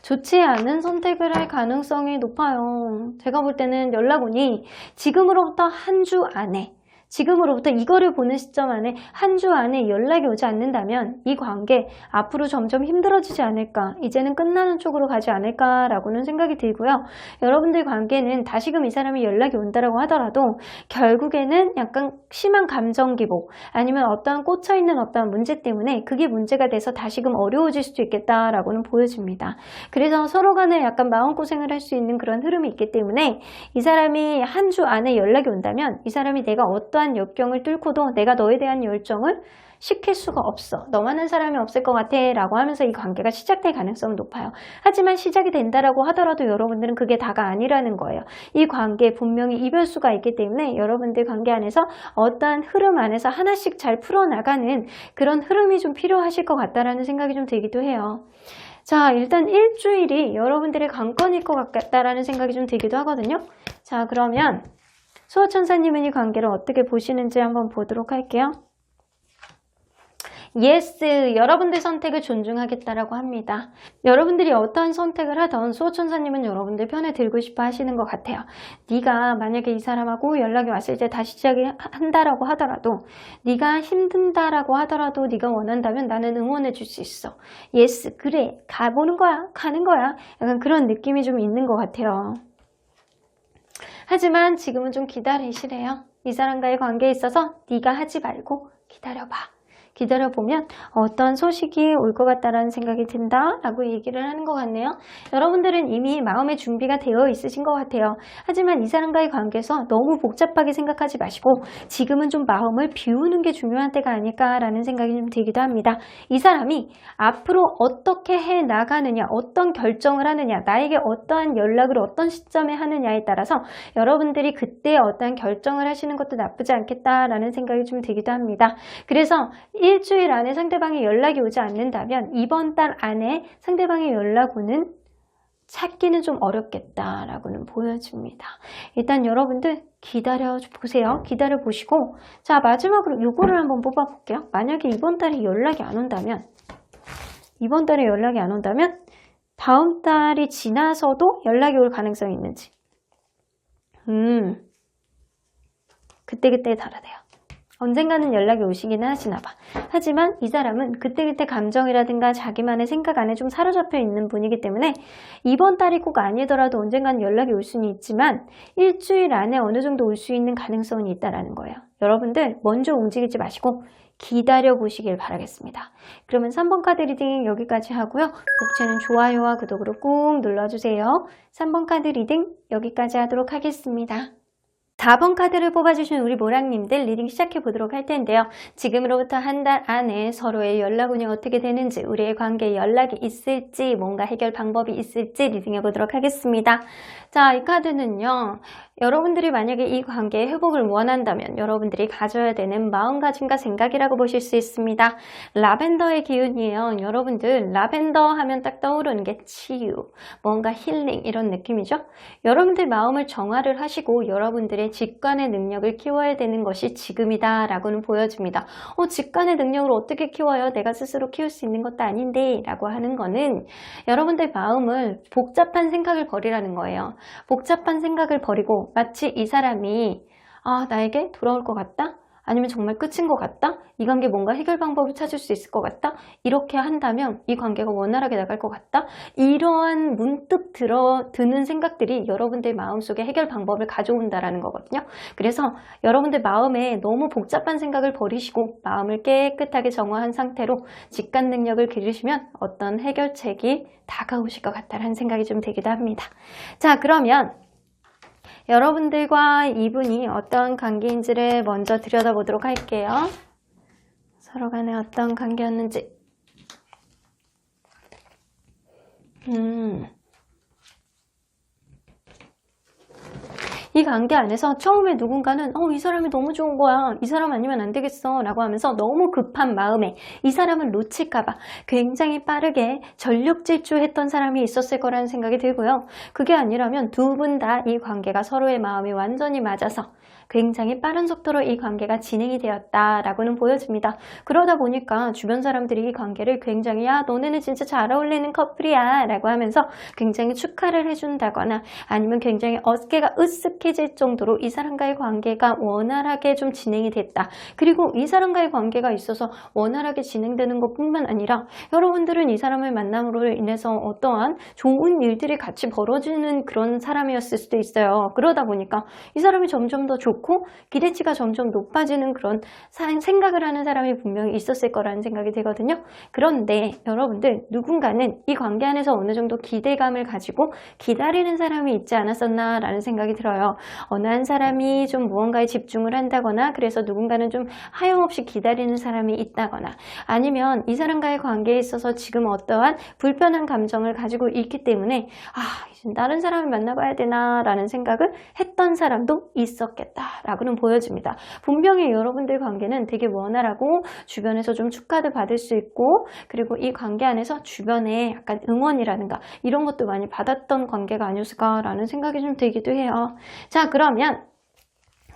좋지 않은 선택을 할 가능성이 높아요. 제가 볼 때는 연락운이 지금으로부터 한 주 안에, 지금으로부터 이거를 보는 시점 안에 한 주 안에 연락이 오지 않는다면 이 관계 앞으로 점점 힘들어지지 않을까, 이제는 끝나는 쪽으로 가지 않을까라고는 생각이 들고요. 여러분들 관계는 다시금 이 사람이 연락이 온다라고 하더라도 결국에는 약간 심한 감정 기복 아니면 어떠한 꽂혀있는 어떠한 문제 때문에 그게 문제가 돼서 다시금 어려워질 수도 있겠다라고는 보여집니다. 그래서 서로 간에 약간 마음고생을 할 수 있는 그런 흐름이 있기 때문에 이 사람이 한 주 안에 연락이 온다면 이 사람이 내가 어떠한 역경을 뚫고도 내가 너에 대한 열정을 식힐 수가 없어. 너만한 사람이 없을 것 같아 라고 하면서 이 관계가 시작될 가능성은 높아요. 하지만 시작이 된다라고 하더라도 여러분들은 그게 다가 아니라는 거예요. 이 관계에 분명히 이별수가 있기 때문에 여러분들 관계 안에서 어떠한 흐름 안에서 하나씩 잘 풀어나가는 그런 흐름이 좀 필요하실 것 같다라는 생각이 좀 들기도 해요. 자, 일단 일주일이 여러분들의 관건일 것 같다라는 생각이 좀 들기도 하거든요. 자, 그러면 수호천사님은 이 관계를 어떻게 보시는지 한번 보도록 할게요. 예스, 여러분들 선택을 존중하겠다라고 합니다. 여러분들이 어떠한 선택을 하던 수호천사님은 여러분들 편에 들고 싶어 하시는 것 같아요. 네가 만약에 이 사람하고 연락이 왔을 때 다시 시작한다라고 하더라도, 네가 힘든다라고 하더라도 네가 원한다면 나는 응원해 줄 수 있어. 예스, 그래, 가보는 거야, 가는 거야. 약간 그런 느낌이 좀 있는 것 같아요. 하지만 지금은 좀 기다리시래요. 이 사람과의 관계에 있어서 네가 하지 말고 기다려봐. 기다려보면 어떤 소식이 올 것 같다라는 생각이 든다라고 얘기를 하는 것 같네요. 여러분들은 이미 마음의 준비가 되어 있으신 것 같아요. 하지만 이 사람과의 관계에서 너무 복잡하게 생각하지 마시고 지금은 좀 마음을 비우는 게 중요한 때가 아닐까라는 생각이 좀 들기도 합니다. 이 사람이 앞으로 어떻게 해 나가느냐, 어떤 결정을 하느냐, 나에게 어떠한 연락을 어떤 시점에 하느냐에 따라서 여러분들이 그때 어떠한 결정을 하시는 것도 나쁘지 않겠다라는 생각이 좀 들기도 합니다. 그래서 일주일 안에 상대방이 연락이 오지 않는다면 이번 달 안에 상대방의 연락 오는 찾기는 좀 어렵겠다라고는 보여집니다. 일단 여러분들 기다려 보세요. 기다려 보시고, 자, 마지막으로 요거를 한번 뽑아 볼게요. 만약에 이번 달에 연락이 안 온다면 다음 달이 지나서도 연락이 올 가능성이 있는지. 그때그때 다르대요. 언젠가는 연락이 오시기는 하시나 봐. 하지만 이 사람은 그때그때 감정이라든가 자기만의 생각 안에 좀 사로잡혀 있는 분이기 때문에 이번 달이 꼭 아니더라도 언젠가는 연락이 올 수는 있지만 일주일 안에 어느 정도 올 수 있는 가능성은 있다라는 거예요. 여러분들 먼저 움직이지 마시고 기다려 보시길 바라겠습니다. 그러면 3번 카드 리딩 여기까지 하고요. 복채는 좋아요와 구독으로 꾹 눌러주세요. 3번 카드 리딩 여기까지 하도록 하겠습니다. 4번 카드를 뽑아주신 우리 모랑님들 리딩 시작해 보도록 할 텐데요. 지금으로부터 한 달 안에 서로의 연락운이 어떻게 되는지, 우리의 관계에 연락이 있을지, 뭔가 해결 방법이 있을지 리딩해 보도록 하겠습니다. 자, 이 카드는요. 여러분들이 만약에 이 관계의 회복을 원한다면 여러분들이 가져야 되는 마음가짐과 생각이라고 보실 수 있습니다. 라벤더의 기운이에요. 여러분들 라벤더 하면 딱 떠오르는 게 치유, 뭔가 힐링 이런 느낌이죠. 여러분들 마음을 정화를 하시고 여러분들의 직관의 능력을 키워야 되는 것이 지금이다 라고는 보여집니다. 직관의 능력을 어떻게 키워요? 내가 스스로 키울 수 있는 것도 아닌데 라고 하는 거는 여러분들 마음을 복잡한 생각을 버리라는 거예요. 복잡한 생각을 버리고 마치 이 사람이 나에게 돌아올 것 같다? 아니면 정말 끝인 것 같다? 이 관계 뭔가 해결 방법을 찾을 수 있을 것 같다? 이렇게 한다면 이 관계가 원활하게 나갈 것 같다? 이러한 문득 드는 생각들이 여러분들 마음속에 해결 방법을 가져온다라는 거거든요. 그래서 여러분들 마음에 너무 복잡한 생각을 버리시고 마음을 깨끗하게 정화한 상태로 직관 능력을 기르시면 어떤 해결책이 다가오실 것 같다라는 생각이 좀 들기도 합니다. 자, 그러면 여러분들과 이분이 어떤 관계인지를 먼저 들여다보도록 할게요. 서로 간에 어떤 관계였는지. 이 관계 안에서 처음에 누군가는 이 사람이 너무 좋은 거야, 이 사람 아니면 안 되겠어 라고 하면서 너무 급한 마음에 이 사람을 놓칠까봐 굉장히 빠르게 전력 질주했던 사람이 있었을 거라는 생각이 들고요. 그게 아니라면 두 분 다 이 관계가 서로의 마음이 완전히 맞아서 굉장히 빠른 속도로 이 관계가 진행이 되었다라고는 보여집니다. 그러다 보니까 주변 사람들이 이 관계를 굉장히 너네는 진짜 잘 어울리는 커플이야 라고 하면서 굉장히 축하를 해준다거나 아니면 굉장히 어깨가 으쓱해질 정도로 이 사람과의 관계가 원활하게 좀 진행이 됐다. 그리고 이 사람과의 관계가 있어서 원활하게 진행되는 것뿐만 아니라 여러분들은 이 사람을 만남으로 인해서 어떠한 좋은 일들이 같이 벌어지는 그런 사람이었을 수도 있어요. 그러다 보니까 이 사람이 점점 더 좋고 기대치가 점점 높아지는 그런 생각을 하는 사람이 분명히 있었을 거라는 생각이 들거든요. 그런데 여러분들 누군가는 이 관계 안에서 어느 정도 기대감을 가지고 기다리는 사람이 있지 않았었나 라는 생각이 들어요. 어느 한 사람이 좀 무언가에 집중을 한다거나 그래서 누군가는 좀 하염없이 기다리는 사람이 있다거나 아니면 이 사람과의 관계에 있어서 지금 어떠한 불편한 감정을 가지고 있기 때문에 이제 다른 사람을 만나봐야 되나 라는 생각을 했던 사람도 있었겠다 라고는 보여집니다. 분명히 여러분들 관계는 되게 원활하고 주변에서 좀 축하도 받을 수 있고 그리고 이 관계 안에서 주변에 약간 응원이라든가 이런 것도 많이 받았던 관계가 아니었을까라는 생각이 좀 들기도 해요. 자, 그러면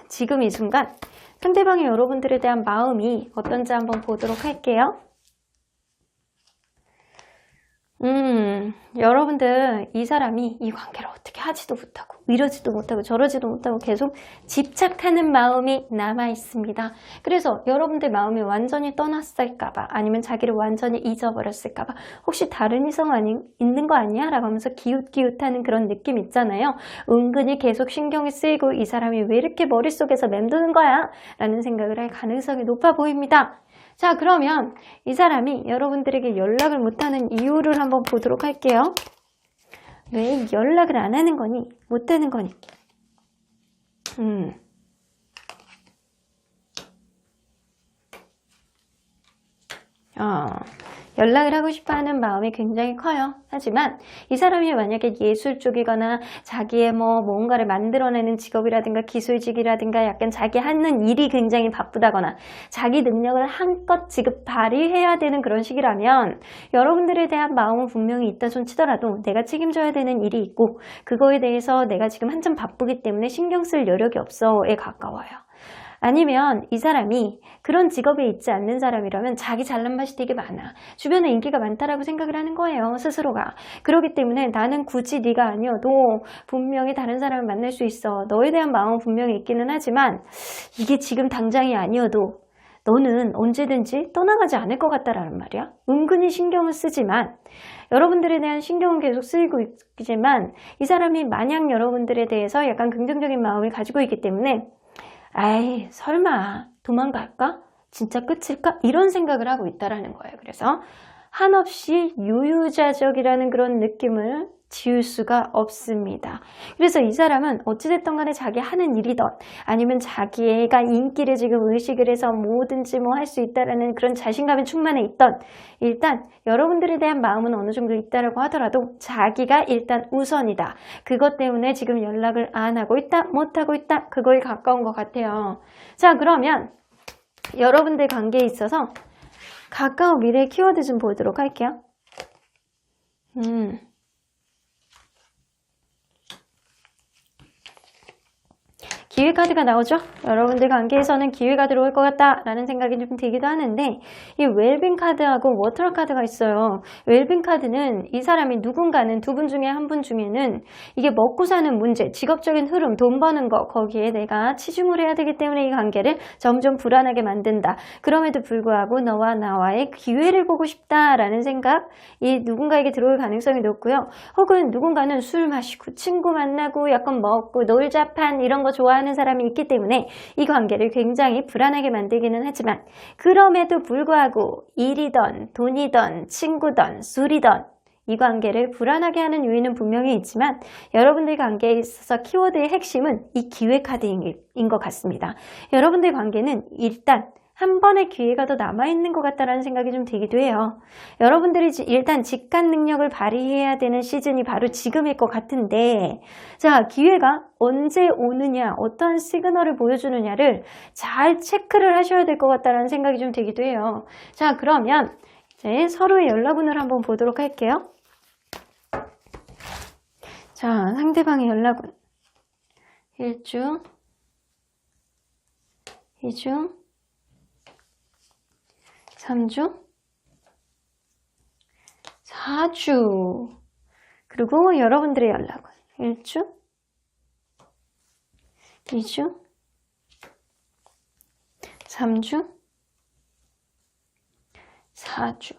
지금 이 순간 상대방의 여러분들에 대한 마음이 어떤지 한번 보도록 할게요. 여러분들 이 사람이 이 관계를 어떻게 하지도 못하고 이러지도 못하고 저러지도 못하고 계속 집착하는 마음이 남아 있습니다. 그래서 여러분들 마음이 완전히 떠났을까봐 아니면 자기를 완전히 잊어버렸을까봐 혹시 다른 이성 있는 거 아니야? 라고 하면서 기웃기웃하는 그런 느낌 있잖아요. 은근히 계속 신경이 쓰이고 이 사람이 왜 이렇게 머릿속에서 맴도는 거야? 라는 생각을 할 가능성이 높아 보입니다. 자, 그러면 이 사람이 여러분들에게 연락을 못하는 이유를 한번 보도록 할게요. 왜 연락을 안 하는 거니? 못하는 거니? 연락을 하고 싶어하는 마음이 굉장히 커요. 하지만 이 사람이 만약에 예술 쪽이거나 자기의 뭔가를 만들어내는 직업이라든가 기술직이라든가 약간 자기 하는 일이 굉장히 바쁘다거나 자기 능력을 한껏 지금 발휘해야 되는 그런 시기라면 여러분들에 대한 마음은 분명히 있다 손 치더라도 내가 책임져야 되는 일이 있고 그거에 대해서 내가 지금 한참 바쁘기 때문에 신경 쓸 여력이 없어에 가까워요. 아니면 이 사람이 그런 직업에 있지 않는 사람이라면 자기 잘난 맛이 되게 많아. 주변에 인기가 많다라고 생각을 하는 거예요. 스스로가. 그렇기 때문에 나는 굳이 네가 아니어도 분명히 다른 사람을 만날 수 있어. 너에 대한 마음은 분명히 있기는 하지만 이게 지금 당장이 아니어도 너는 언제든지 떠나가지 않을 것 같다라는 말이야. 은근히 신경을 쓰지만 여러분들에 대한 신경은 계속 쓰이고 있지만 이 사람이 마냥 여러분들에 대해서 약간 긍정적인 마음을 가지고 있기 때문에 아이 설마 도망갈까? 진짜 끝일까? 이런 생각을 하고 있다라는 거예요. 그래서 한없이 유유자적이라는 그런 느낌을 지울 수가 없습니다. 그래서 이 사람은 어찌됐든 간에 자기 하는 일이든 아니면 자기가 인기를 지금 의식을 해서 뭐든지 할 수 있다라는 그런 자신감이 충만해 있던 일단 여러분들에 대한 마음은 어느 정도 있다라고 하더라도 자기가 일단 우선이다. 그것 때문에 지금 연락을 안 하고 있다, 못하고 있다. 그거에 가까운 것 같아요. 자, 그러면 여러분들 관계에 있어서 가까운 미래의 키워드 좀 보도록 할게요. 기회카드가 나오죠? 여러분들 관계에서는 기회가 들어올 것 같다라는 생각이 좀 들기도 하는데 이 웰빙 카드하고 워터 카드가 있어요. 웰빙 카드는 이 사람이 누군가는 두 분 중에 한 분 중에는 이게 먹고 사는 문제, 직업적인 흐름, 돈 버는 거 거기에 내가 치중을 해야 되기 때문에 이 관계를 점점 불안하게 만든다. 그럼에도 불구하고 너와 나와의 기회를 보고 싶다라는 생각이 누군가에게 들어올 가능성이 높고요. 혹은 누군가는 술 마시고 친구 만나고 약간 먹고 놀자판 이런 거 좋아하는 사람이 있기 때문에 이 관계를 굉장히 불안하게 만들기는 하지만 그럼에도 불구하고 일이든 돈이든 친구든 술이든 이 관계를 불안하게 하는 요인은 분명히 있지만 여러분들 관계에 있어서 키워드의 핵심은 이 기회 카드인 것 같습니다. 여러분들 관계는 일단 한 번의 기회가 더 남아있는 것 같다는 생각이 좀 들기도 해요. 여러분들이 일단 직관 능력을 발휘해야 되는 시즌이 바로 지금일 것 같은데 자, 기회가 언제 오느냐, 어떠한 시그널을 보여주느냐를 잘 체크를 하셔야 될 것 같다는 생각이 좀 들기도 해요. 자, 그러면 이제 서로의 연락운을 한번 보도록 할게요. 자, 상대방의 연락운 1주, 2주, 3주, 4주, 그리고 여러분들의 연락은 1주, 2주, 3주, 4주.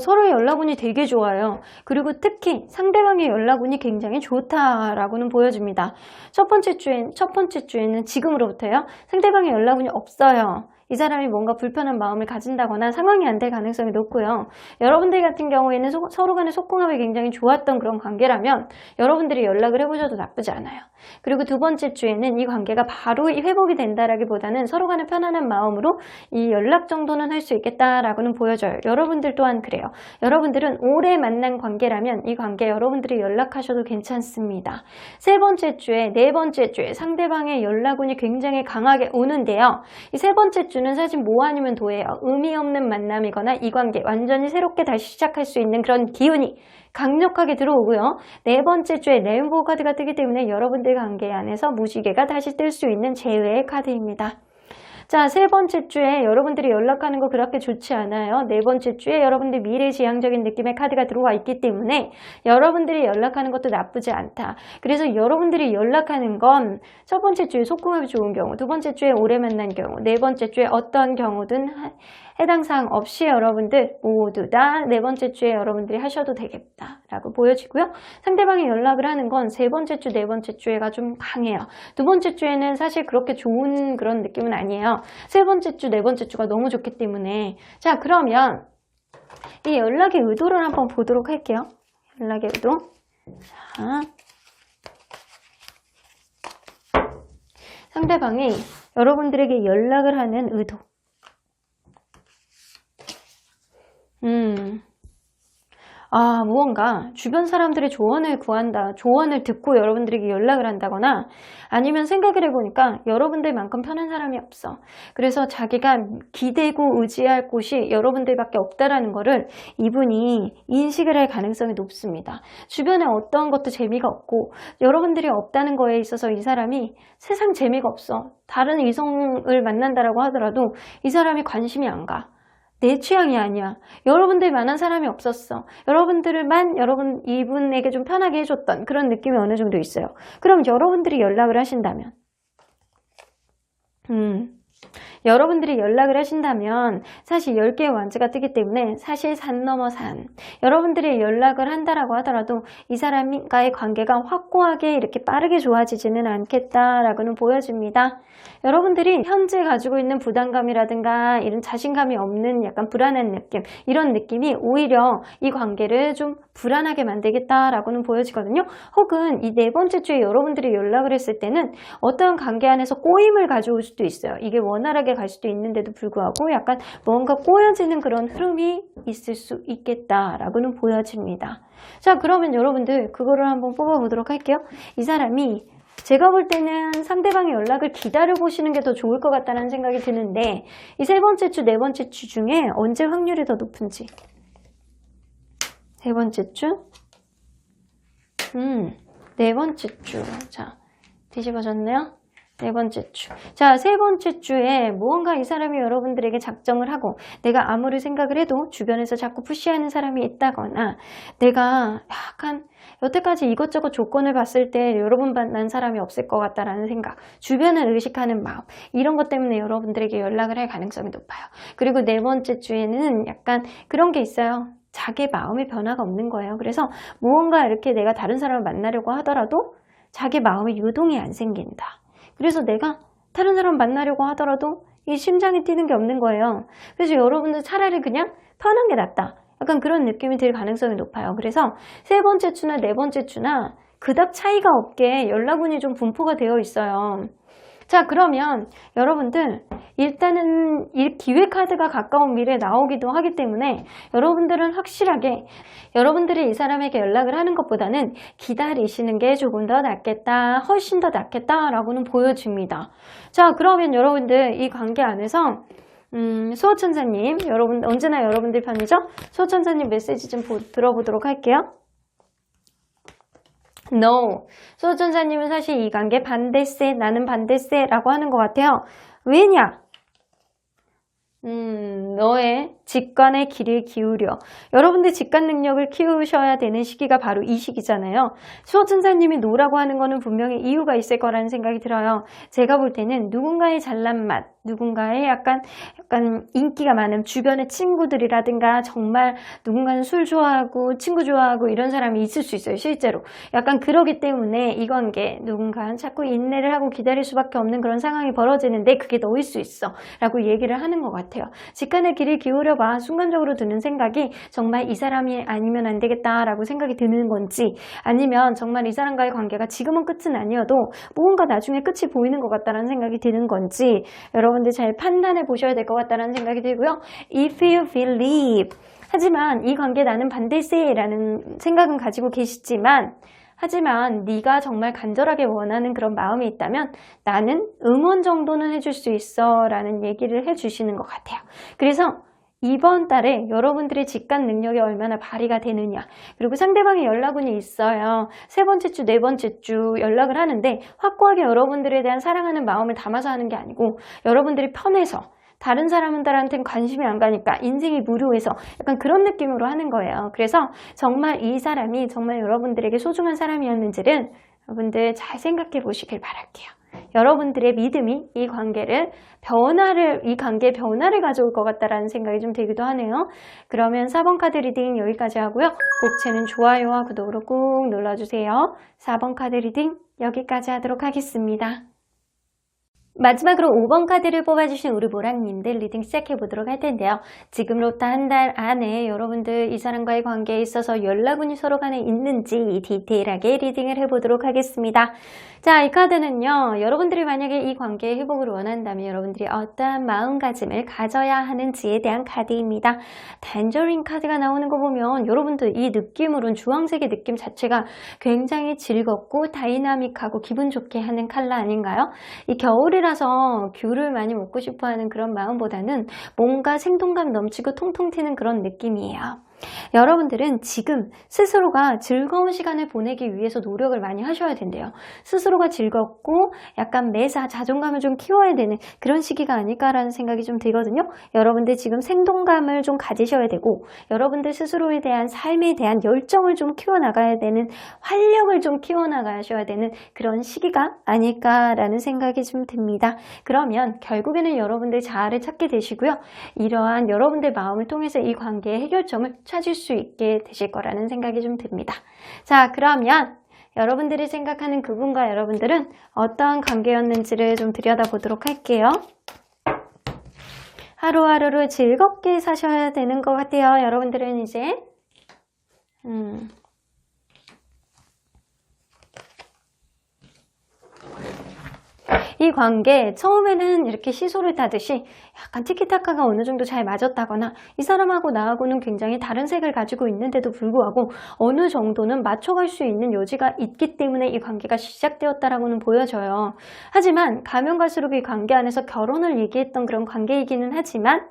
서로의 연락운이 되게 좋아요. 그리고 특히 상대방의 연락운이 굉장히 좋다라고는 보여집니다. 첫 번째 주에는 지금으로부터요. 상대방의 연락운이 없어요. 이 사람이 뭔가 불편한 마음을 가진다거나 상황이 안 될 가능성이 높고요. 여러분들 같은 경우에는 서로 간의 소통합이 굉장히 좋았던 그런 관계라면 여러분들이 연락을 해보셔도 나쁘지 않아요. 그리고 두 번째 주에는 이 관계가 바로 회복이 된다라기보다는 서로 간의 편안한 마음으로 이 연락 정도는 할 수 있겠다라고는 보여져요. 여러분들 또한 그래요. 여러분들은 오래 만난 관계라면 이 관계 여러분들이 연락하셔도 괜찮습니다. 세 번째 주에, 네 번째 주에 상대방의 연락운이 굉장히 강하게 오는데요. 이 세 번째 주는 사실 뭐 아니면 도예요. 의미 없는 만남이거나 이 관계 완전히 새롭게 다시 시작할 수 있는 그런 기운이 강력하게 들어오고요. 네 번째 주에 레인보우 카드가 뜨기 때문에 여러분들 관계 안에서 무지개가 다시 뜰 수 있는 재회의 카드입니다. 자, 세 번째 주에 여러분들이 연락하는 거 그렇게 좋지 않아요. 네 번째 주에 여러분들 미래지향적인 느낌의 카드가 들어와 있기 때문에 여러분들이 연락하는 것도 나쁘지 않다. 그래서 여러분들이 연락하는 건 첫 번째 주에 속궁합이 좋은 경우, 두 번째 주에 오래 만난 경우, 네 번째 주에 어떤 경우든 해당 사항 없이 여러분들 모두 다 네 번째 주에 여러분들이 하셔도 되겠다라고 보여지고요. 상대방이 연락을 하는 건 세 번째 주, 네 번째 주에가 좀 강해요. 두 번째 주에는 사실 그렇게 좋은 그런 느낌은 아니에요. 세 번째 주, 네 번째 주가 너무 좋기 때문에. 자, 그러면 이 연락의 의도를 한번 보도록 할게요. 연락의 의도. 자, 상대방이 여러분들에게 연락을 하는 의도. 무언가 주변 사람들의 조언을 구한다, 조언을 듣고 여러분들에게 연락을 한다거나 아니면 생각을 해보니까 여러분들만큼 편한 사람이 없어. 그래서 자기가 기대고 의지할 곳이 여러분들밖에 없다라는 거를 이분이 인식을 할 가능성이 높습니다. 주변에 어떠한 것도 재미가 없고 여러분들이 없다는 거에 있어서 이 사람이 세상 재미가 없어. 다른 이성을 만난다라고 하더라도 이 사람이 관심이 안 가. 내 취향이 아니야. 여러분들 만한 사람이 없었어. 여러분들만 이분에게 좀 편하게 해줬던 그런 느낌이 어느 정도 있어요. 그럼 여러분들이 연락을 하신다면 여러분들이 연락을 하신다면 사실 10개의 완즈가 뜨기 때문에 사실 산 넘어 산. 여러분들이 연락을 한다라고 하더라도 이 사람과의 관계가 확고하게 이렇게 빠르게 좋아지지는 않겠다라고는 보여집니다. 여러분들이 현재 가지고 있는 부담감이라든가 이런 자신감이 없는 약간 불안한 느낌, 이런 느낌이 오히려 이 관계를 좀 불안하게 만들겠다라고는 보여지거든요. 혹은 이 네 번째 주에 여러분들이 연락을 했을 때는 어떠한 관계 안에서 꼬임을 가져올 수도 있어요. 이게 원활하게 갈 수도 있는데도 불구하고 약간 뭔가 꼬여지는 그런 흐름이 있을 수 있겠다라고는 보여집니다. 자, 그러면 여러분들 그거를 한번 뽑아보도록 할게요. 이 사람이 제가 볼 때는 상대방의 연락을 기다려보시는 게 더 좋을 것 같다는 생각이 드는데 이 세 번째 주, 네 번째 주 중에 언제 확률이 더 높은지. 세 번째 주? 네 번째 주. 자, 뒤집어졌네요. 네 번째 주. 자, 세 번째 주에 무언가 이 사람이 여러분들에게 작정을 하고 내가 아무리 생각을 해도 주변에서 자꾸 푸시하는 사람이 있다거나 내가 약간 여태까지 이것저것 조건을 봤을 때 여러분 만난 사람이 없을 것 같다라는 생각, 주변을 의식하는 마음, 이런 것 때문에 여러분들에게 연락을 할 가능성이 높아요. 그리고 네 번째 주에는 약간 그런 게 있어요. 자기의 마음의 변화가 없는 거예요. 그래서 무언가 이렇게 내가 다른 사람을 만나려고 하더라도 자기 마음의 유동이 안 생긴다. 그래서 내가 다른 사람 만나려고 하더라도 이 심장이 뛰는 게 없는 거예요. 그래서 여러분들 차라리 그냥 편한 게 낫다. 약간 그런 느낌이 들 가능성이 높아요. 그래서 세 번째 주나 네 번째 주나 그닥 차이가 없게 연락운이 좀 분포가 되어 있어요. 자, 그러면 여러분들 일단은 이 기회 카드가 가까운 미래에 나오기도 하기 때문에 여러분들은 확실하게 여러분들이 이 사람에게 연락을 하는 것보다는 기다리시는 게 조금 더 낫겠다, 훨씬 더 낫겠다라고는 보여집니다. 자, 그러면 여러분들 이 관계 안에서 수호천사님, 여러분 언제나 여러분들 편이죠? 수호천사님 메시지 좀 들어보도록 할게요. No. 수호천사님은 사실 이 관계 반대세, 나는 반대세라고 하는 것 같아요. 왜냐? 너의 직관의 길을 기울여. 여러분들 직관 능력을 키우셔야 되는 시기가 바로 이 시기잖아요. 수호천사님이 노라고 하는 거는 분명히 이유가 있을 거라는 생각이 들어요. 제가 볼 때는 누군가의 잘난 맛, 누군가의 약간 인기가 많은 주변의 친구들이라든가 정말 누군가는 술 좋아하고 친구 좋아하고 이런 사람이 있을 수 있어요. 실제로. 약간 그러기 때문에 이 관계 누군가는 자꾸 인내를 하고 기다릴 수밖에 없는 그런 상황이 벌어지는데 그게 너일 수 있어 라고 얘기를 하는 것 같아요. 직관의 길을 기울여봐. 순간적으로 드는 생각이 정말 이 사람이 아니면 안 되겠다라고 생각이 드는 건지 아니면 정말 이 사람과의 관계가 지금은 끝은 아니어도 뭔가 나중에 끝이 보이는 것 같다는 생각이 드는 건지 여러분들 잘 판단해 보셔야 될 것 같다는 생각이 들고요. If you believe 하지만 이 관계 나는 반대세라는 생각은 가지고 계시지만 하지만 네가 정말 간절하게 원하는 그런 마음이 있다면 나는 응원 정도는 해줄 수 있어 라는 얘기를 해주시는 것 같아요. 그래서 이번 달에 여러분들의 직관 능력이 얼마나 발휘가 되느냐 그리고 상대방의 연락운이 있어요. 세 번째 주, 네 번째 주 연락을 하는데 확고하게 여러분들에 대한 사랑하는 마음을 담아서 하는 게 아니고 여러분들이 편해서 다른 사람들한테는 관심이 안 가니까 인생이 무료해서 약간 그런 느낌으로 하는 거예요. 그래서 정말 이 사람이 정말 여러분들에게 소중한 사람이었는지는 여러분들 잘 생각해 보시길 바랄게요. 여러분들의 믿음이 이 관계의 변화를 가져올 것 같다라는 생각이 좀 들기도 하네요. 그러면 4번 카드 리딩 여기까지 하고요. 복채는 좋아요와 구독으로 꾹 눌러주세요. 4번 카드 리딩 여기까지 하도록 하겠습니다. 마지막으로 5번 카드를 뽑아주신 우리 모랑님들 리딩 시작해보도록 할 텐데요. 지금부터 한 달 안에 여러분들 이 사람과의 관계에 있어서 연락운이 서로 간에 있는지 디테일하게 리딩을 해보도록 하겠습니다. 자, 이 카드는요. 여러분들이 만약에 이 관계의 회복을 원한다면 여러분들이 어떠한 마음가짐을 가져야 하는지에 대한 카드입니다. 단저린 카드가 나오는 거 보면 여러분들 이 느낌으로는 주황색의 느낌 자체가 굉장히 즐겁고 다이나믹하고 기분 좋게 하는 컬러 아닌가요? 이 겨울이라서 귤을 많이 먹고 싶어하는 그런 마음보다는 뭔가 생동감 넘치고 통통 튀는 그런 느낌이에요. 여러분들은 지금 스스로가 즐거운 시간을 보내기 위해서 노력을 많이 하셔야 된대요. 스스로가 즐겁고 약간 매사 자존감을 좀 키워야 되는 그런 시기가 아닐까라는 생각이 좀 들거든요. 여러분들 지금 생동감을 좀 가지셔야 되고 여러분들 스스로에 대한 삶에 대한 열정을 좀 키워나가야 되는 활력을 좀 키워나가셔야 되는 그런 시기가 아닐까라는 생각이 좀 듭니다. 그러면 결국에는 여러분들 자아를 찾게 되시고요. 이러한 여러분들 마음을 통해서 이 관계의 해결점을 찾을 수 있게 되실 거라는 생각이 좀 듭니다. 자, 그러면 여러분들이 생각하는 그분과 여러분들은 어떠한 관계였는지를 좀 들여다보도록 할게요. 하루하루를 즐겁게 사셔야 되는 것 같아요. 여러분들은 이제 이 관계 처음에는 이렇게 시소를 타듯이 약간 티키타카가 어느 정도 잘 맞았다거나 이 사람하고 나하고는 굉장히 다른 색을 가지고 있는데도 불구하고 어느 정도는 맞춰갈 수 있는 여지가 있기 때문에 이 관계가 시작되었다라고는 보여져요. 하지만 가면 갈수록 이 관계 안에서 결혼을 얘기했던 그런 관계이기는 하지만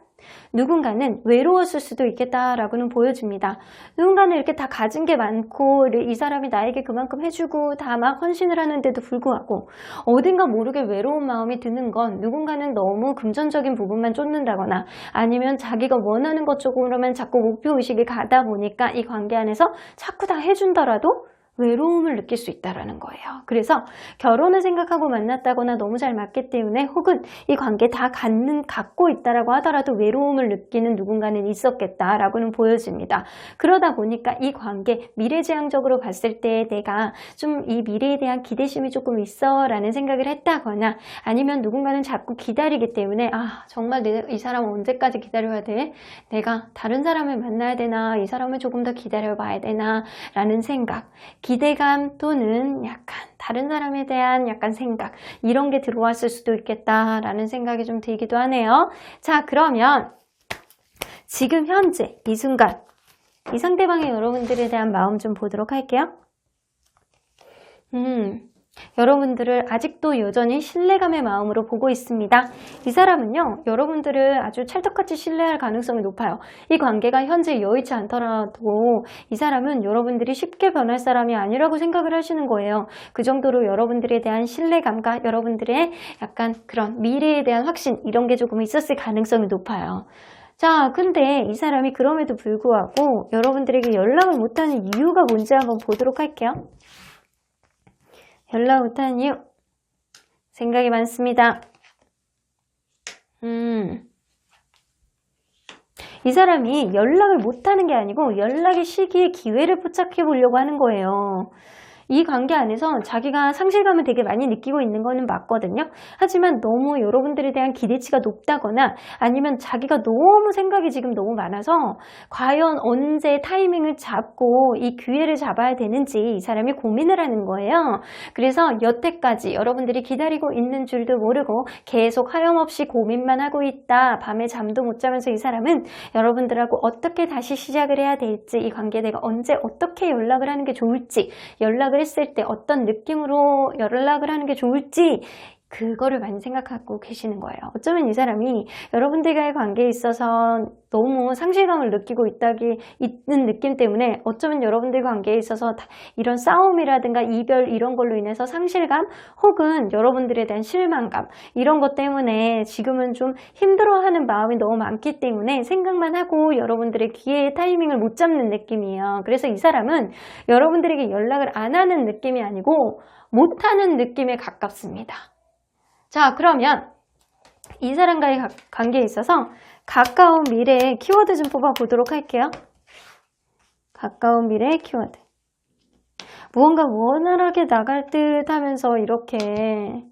누군가는 외로웠을 수도 있겠다라고는 보여집니다. 누군가는 이렇게 다 가진 게 많고 이 사람이 나에게 그만큼 해주고 다 막 헌신을 하는데도 불구하고 어딘가 모르게 외로운 마음이 드는 건 누군가는 너무 금전적인 부분만 쫓는다거나 아니면 자기가 원하는 것 쪽으로만 자꾸 목표의식이 가다 보니까 이 관계 안에서 자꾸 다 해준더라도 외로움을 느낄 수 있다는 거예요. 그래서 결혼을 생각하고 만났다거나 너무 잘 맞기 때문에 혹은 이 관계 다 갖고 있다라고 하더라도 외로움을 느끼는 누군가는 있었겠다라고는 보여집니다. 그러다 보니까 이 관계 미래지향적으로 봤을 때 내가 좀 이 미래에 대한 기대심이 조금 있어 라는 생각을 했다거나 아니면 누군가는 자꾸 기다리기 때문에 정말 이 사람 언제까지 기다려야 돼? 내가 다른 사람을 만나야 되나? 이 사람을 조금 더 기다려봐야 되나? 라는 생각 기대감 또는 약간 다른 사람에 대한 약간 생각 이런 게 들어왔을 수도 있겠다라는 생각이 좀 들기도 하네요. 자, 그러면 지금 현재 이 순간 이 상대방의 여러분들에 대한 마음 좀 보도록 할게요. 여러분들을 아직도 여전히 신뢰감의 마음으로 보고 있습니다. 이 사람은요, 여러분들을 아주 찰떡같이 신뢰할 가능성이 높아요. 이 관계가 현재 여의치 않더라도 이 사람은 여러분들이 쉽게 변할 사람이 아니라고 생각을 하시는 거예요. 그 정도로 여러분들에 대한 신뢰감과 여러분들의 약간 그런 미래에 대한 확신 이런 게 조금 있었을 가능성이 높아요. 자, 근데 이 사람이 그럼에도 불구하고 여러분들에게 연락을 못하는 이유가 뭔지 한번 보도록 할게요. 연락 못하는 이유 생각이 많습니다. 이 사람이 연락을 못하는 게 아니고 연락의 시기에 기회를 포착해 보려고 하는 거예요. 이 관계 안에서 자기가 상실감을 되게 많이 느끼고 있는 거는 맞거든요. 하지만 너무 여러분들에 대한 기대치가 높다거나 아니면 자기가 너무 생각이 지금 너무 많아서 과연 언제 타이밍을 잡고 이 기회를 잡아야 되는지 이 사람이 고민을 하는 거예요. 그래서 여태까지 여러분들이 기다리고 있는 줄도 모르고 계속 하염없이 고민만 하고 있다. 밤에 잠도 못 자면서 이 사람은 여러분들하고 어떻게 다시 시작을 해야 될지 이 관계에 내가 언제 어떻게 연락을 하는 게 좋을지 연락을 했을 때 어떤 느낌으로 연락을 하는 게 좋을지 그거를 많이 생각하고 계시는 거예요. 어쩌면 이 사람이 여러분들과의 관계에 있어서 너무 상실감을 느끼고 있는 느낌 때문에 어쩌면 여러분들 관계에 있어서 이런 싸움이라든가 이별 이런 걸로 인해서 상실감 혹은 여러분들에 대한 실망감 이런 것 때문에 지금은 좀 힘들어하는 마음이 너무 많기 때문에 생각만 하고 여러분들의 기회의 타이밍을 못 잡는 느낌이에요. 그래서 이 사람은 여러분들에게 연락을 안 하는 느낌이 아니고 못하는 느낌에 가깝습니다. 자, 그러면 이 사람과의 관계에 있어서 가까운 미래의 키워드 좀 뽑아보도록 할게요. 가까운 미래의 키워드. 무언가 원활하게 나갈 듯 하면서 이렇게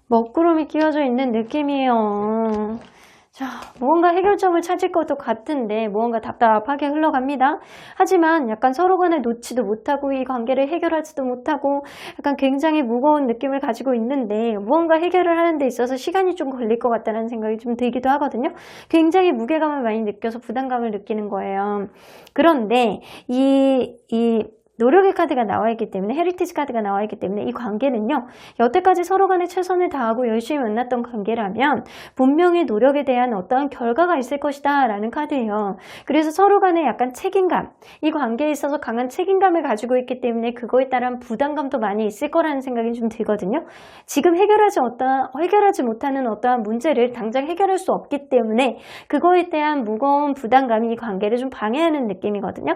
먹구름이 끼워져 있는 느낌이에요. 자, 무언가 해결점을 찾을 것도 같은데 무언가 답답하게 흘러갑니다. 하지만 약간 서로 간에 놓지도 못하고 이 관계를 해결하지도 못하고 약간 굉장히 무거운 느낌을 가지고 있는데 무언가 해결을 하는 데 있어서 시간이 좀 걸릴 것 같다는 생각이 좀 들기도 하거든요. 굉장히 무게감을 많이 느껴서 부담감을 느끼는 거예요. 그런데 이 노력의 카드가 나와 있기 때문에, 헤리티지 카드가 나와 있기 때문에 이 관계는요, 여태까지 서로 간에 최선을 다하고 열심히 만났던 관계라면 분명히 노력에 대한 어떠한 결과가 있을 것이다 라는 카드예요. 그래서 서로 간에 약간 책임감, 이 관계에 있어서 강한 책임감을 가지고 있기 때문에 그거에 따른 부담감도 많이 있을 거라는 생각이 좀 들거든요. 지금 해결하지 못하는 어떠한 문제를 당장 해결할 수 없기 때문에 그거에 대한 무거운 부담감이 이 관계를 좀 방해하는 느낌이거든요.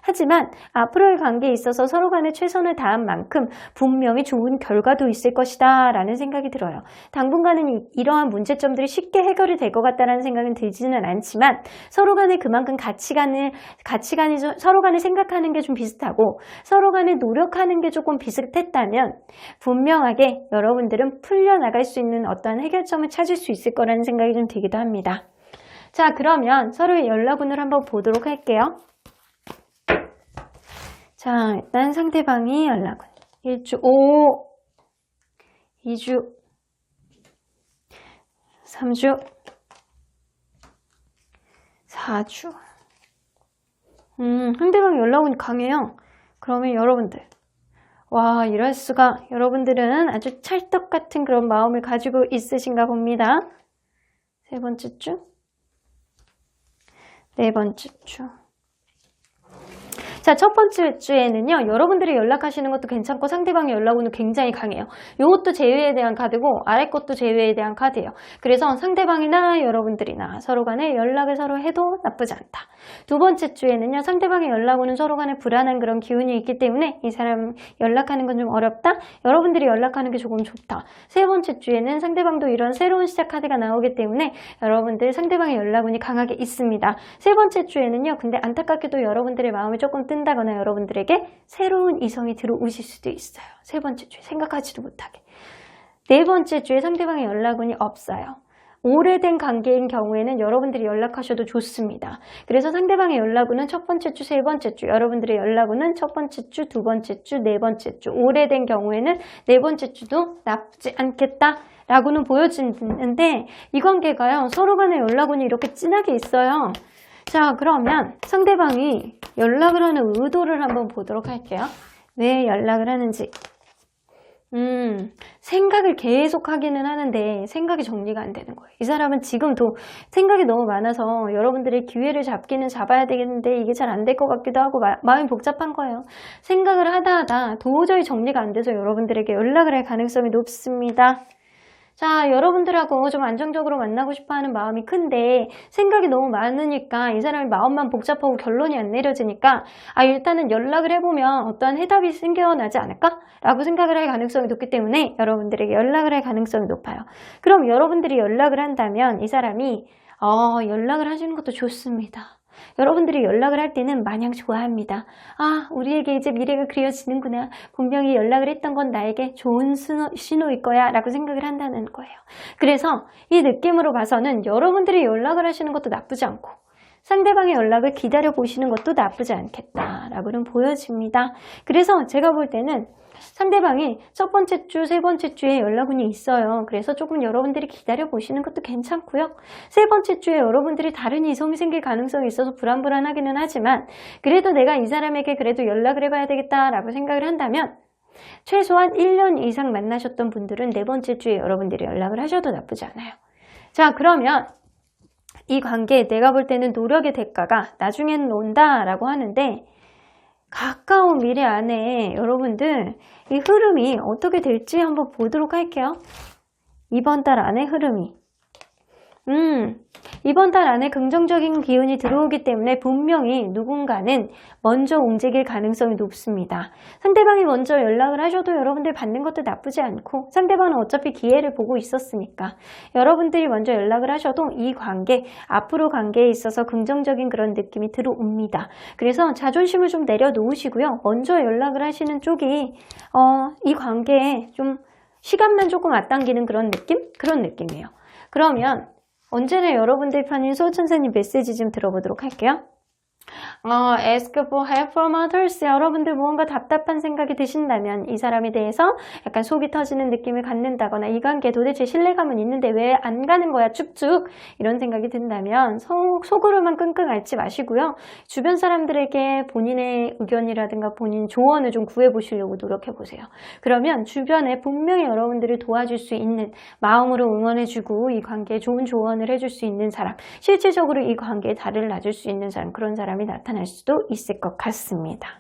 하지만 앞으로의 관계에 있어서 서로 간에 최선을 다한 만큼 분명히 좋은 결과도 있을 것이다 라는 생각이 들어요. 당분간은 이러한 문제점들이 쉽게 해결이 될 것 같다는 생각은 들지는 않지만 서로 간에 그만큼 가치관이 서로 간에 생각하는 게 좀 비슷하고 서로 간에 노력하는 게 조금 비슷했다면 분명하게 여러분들은 풀려나갈 수 있는 어떠한 해결점을 찾을 수 있을 거라는 생각이 좀 들기도 합니다. 자, 그러면 서로의 연락운을 한번 보도록 할게요. 자, 일단 상대방이 연락은 1주 5, 2주, 3주, 4주. 상대방이 연락은 강해요. 그러면 여러분들, 와, 이럴 수가. 여러분들은 아주 찰떡 같은 그런 마음을 가지고 있으신가 봅니다. 세 번째 주, 네 번째 주. 자, 첫 번째 주에는요, 여러분들이 연락하시는 것도 괜찮고 상대방의 연락은 굉장히 강해요. 이것도 제외에 대한 카드고 아래 것도 제외에 대한 카드예요. 그래서 상대방이나 여러분들이나 서로 간에 연락을 서로 해도 나쁘지 않다. 두 번째 주에는요, 상대방의 연락은 서로 간에 불안한 그런 기운이 있기 때문에 이 사람 연락하는 건 좀 어렵다. 여러분들이 연락하는 게 조금 좋다. 세 번째 주에는 상대방도 이런 새로운 시작 카드가 나오기 때문에 여러분들 상대방의 연락운이 강하게 있습니다. 세 번째 주에는요, 근데 안타깝게도 여러분들의 마음이 조금 뜬다거나 여러분들에게 새로운 이성이 들어오실 수도 있어요. 세 번째 주에 생각하지도 못하게. 네 번째 주에 상대방의 연락운이 없어요. 오래된 관계인 경우에는 여러분들이 연락하셔도 좋습니다. 그래서 상대방의 연락운은 첫 번째 주, 세 번째 주, 여러분들의 연락운은 첫 번째 주, 두 번째 주, 네 번째 주, 오래된 경우에는 네 번째 주도 나쁘지 않겠다 라고는 보여지는데 이 관계가요, 서로 간의 연락운이 이렇게 진하게 있어요. 자, 그러면 상대방이 연락을 하는 의도를 한번 보도록 할게요. 왜 연락을 하는지. 생각을 계속 하기는 하는데 생각이 정리가 안 되는 거예요. 이 사람은 지금도 생각이 너무 많아서 여러분들의 기회를 잡기는 잡아야 되겠는데 이게 잘 안 될 것 같기도 하고 마음이 복잡한 거예요. 생각을 하다 도저히 정리가 안 돼서 여러분들에게 연락을 할 가능성이 높습니다. 자, 여러분들하고 좀 안정적으로 만나고 싶어하는 마음이 큰데 생각이 너무 많으니까 이 사람의 마음만 복잡하고 결론이 안 내려지니까 일단은 연락을 해보면 어떠한 해답이 생겨나지 않을까? 라고 생각을 할 가능성이 높기 때문에 여러분들에게 연락을 할 가능성이 높아요. 그럼 여러분들이 연락을 한다면 이 사람이 연락을 하시는 것도 좋습니다. 여러분들이 연락을 할 때는 마냥 좋아합니다. 우리에게 이제 미래가 그려지는구나. 분명히 연락을 했던 건 나에게 좋은 신호일 거야 라고 생각을 한다는 거예요. 그래서 이 느낌으로 봐서는 여러분들이 연락을 하시는 것도 나쁘지 않고 상대방의 연락을 기다려 보시는 것도 나쁘지 않겠다라고는 보여집니다. 그래서 제가 볼 때는 상대방이 첫 번째 주, 세 번째 주에 연락운이 있어요. 그래서 조금 여러분들이 기다려 보시는 것도 괜찮고요. 세 번째 주에 여러분들이 다른 이성이 생길 가능성이 있어서 불안불안하기는 하지만 그래도 내가 이 사람에게 그래도 연락을 해봐야 되겠다라고 생각을 한다면 최소한 1년 이상 만나셨던 분들은 네 번째 주에 여러분들이 연락을 하셔도 나쁘지 않아요. 자, 그러면 이 관계에 내가 볼 때는 노력의 대가가 나중에는 온다라고 하는데 가까운 미래 안에 여러분들 이 흐름이 어떻게 될지 한번 보도록 할게요. 이번 달 안에 흐름이 이번 달 안에 긍정적인 기운이 들어오기 때문에 분명히 누군가는 먼저 움직일 가능성이 높습니다. 상대방이 먼저 연락을 하셔도 여러분들 받는 것도 나쁘지 않고 상대방은 어차피 기회를 보고 있었으니까 여러분들이 먼저 연락을 하셔도 이 관계, 앞으로 관계에 있어서 긍정적인 그런 느낌이 들어옵니다. 그래서 자존심을 좀 내려놓으시고요. 먼저 연락을 하시는 쪽이 이 관계에 좀 시간만 조금 앞당기는 그런 느낌? 그런 느낌이에요. 그러면 언제나 여러분들 편인 수호천사님 메시지 좀 들어보도록 할게요. ask for help from others. 여러분들 무언가 답답한 생각이 드신다면 이 사람에 대해서 약간 속이 터지는 느낌을 갖는다거나 이 관계 도대체 신뢰감은 있는데 왜 안 가는 거야 쭉쭉 이런 생각이 든다면 속으로만 끙끙 앓지 마시고요. 주변 사람들에게 본인의 의견이라든가 본인 조언을 좀 구해보시려고 노력해보세요. 그러면 주변에 분명히 여러분들을 도와줄 수 있는 마음으로 응원해주고 이 관계에 좋은 조언을 해줄 수 있는 사람, 실질적으로 이 관계에 달을 놔줄 수 있는 사람, 그런 사람이 나타날 수도 있을 것 같습니다.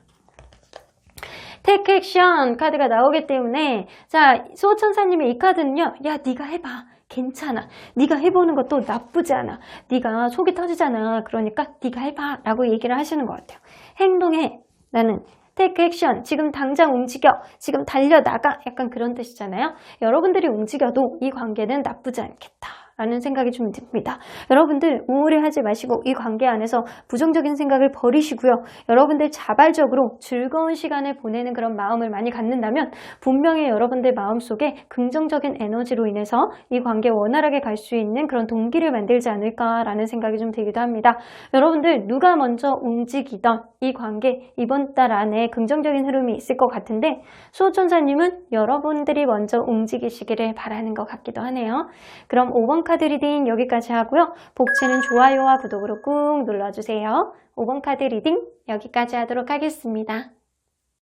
Take action 카드가 나오기 때문에 자 수호천사님의 이 카드는요. 야 네가 해봐. 괜찮아. 네가 해보는 것도 나쁘지 않아. 네가 속이 터지잖아. 그러니까 네가 해봐 라고 얘기를 하시는 것 같아요. 행동해. 나는 take action. 지금 당장 움직여. 지금 달려나가. 약간 그런 뜻이잖아요. 여러분들이 움직여도 이 관계는 나쁘지 않겠다. 라는 생각이 좀 듭니다. 여러분들 우울해하지 마시고 이 관계 안에서 부정적인 생각을 버리시고요. 여러분들 자발적으로 즐거운 시간을 보내는 그런 마음을 많이 갖는다면 분명히 여러분들 마음속에 긍정적인 에너지로 인해서 이 관계 원활하게 갈 수 있는 그런 동기를 만들지 않을까라는 생각이 좀 들기도 합니다. 여러분들 누가 먼저 움직이던 이 관계 이번 달 안에 긍정적인 흐름이 있을 것 같은데 수호천사님은 여러분들이 먼저 움직이시기를 바라는 것 같기도 하네요. 그럼 5번 카드 리딩 여기까지 하고요. 복채는 좋아요와 구독으로 꾹 눌러주세요. 5번 카드 리딩 여기까지 하도록 하겠습니다.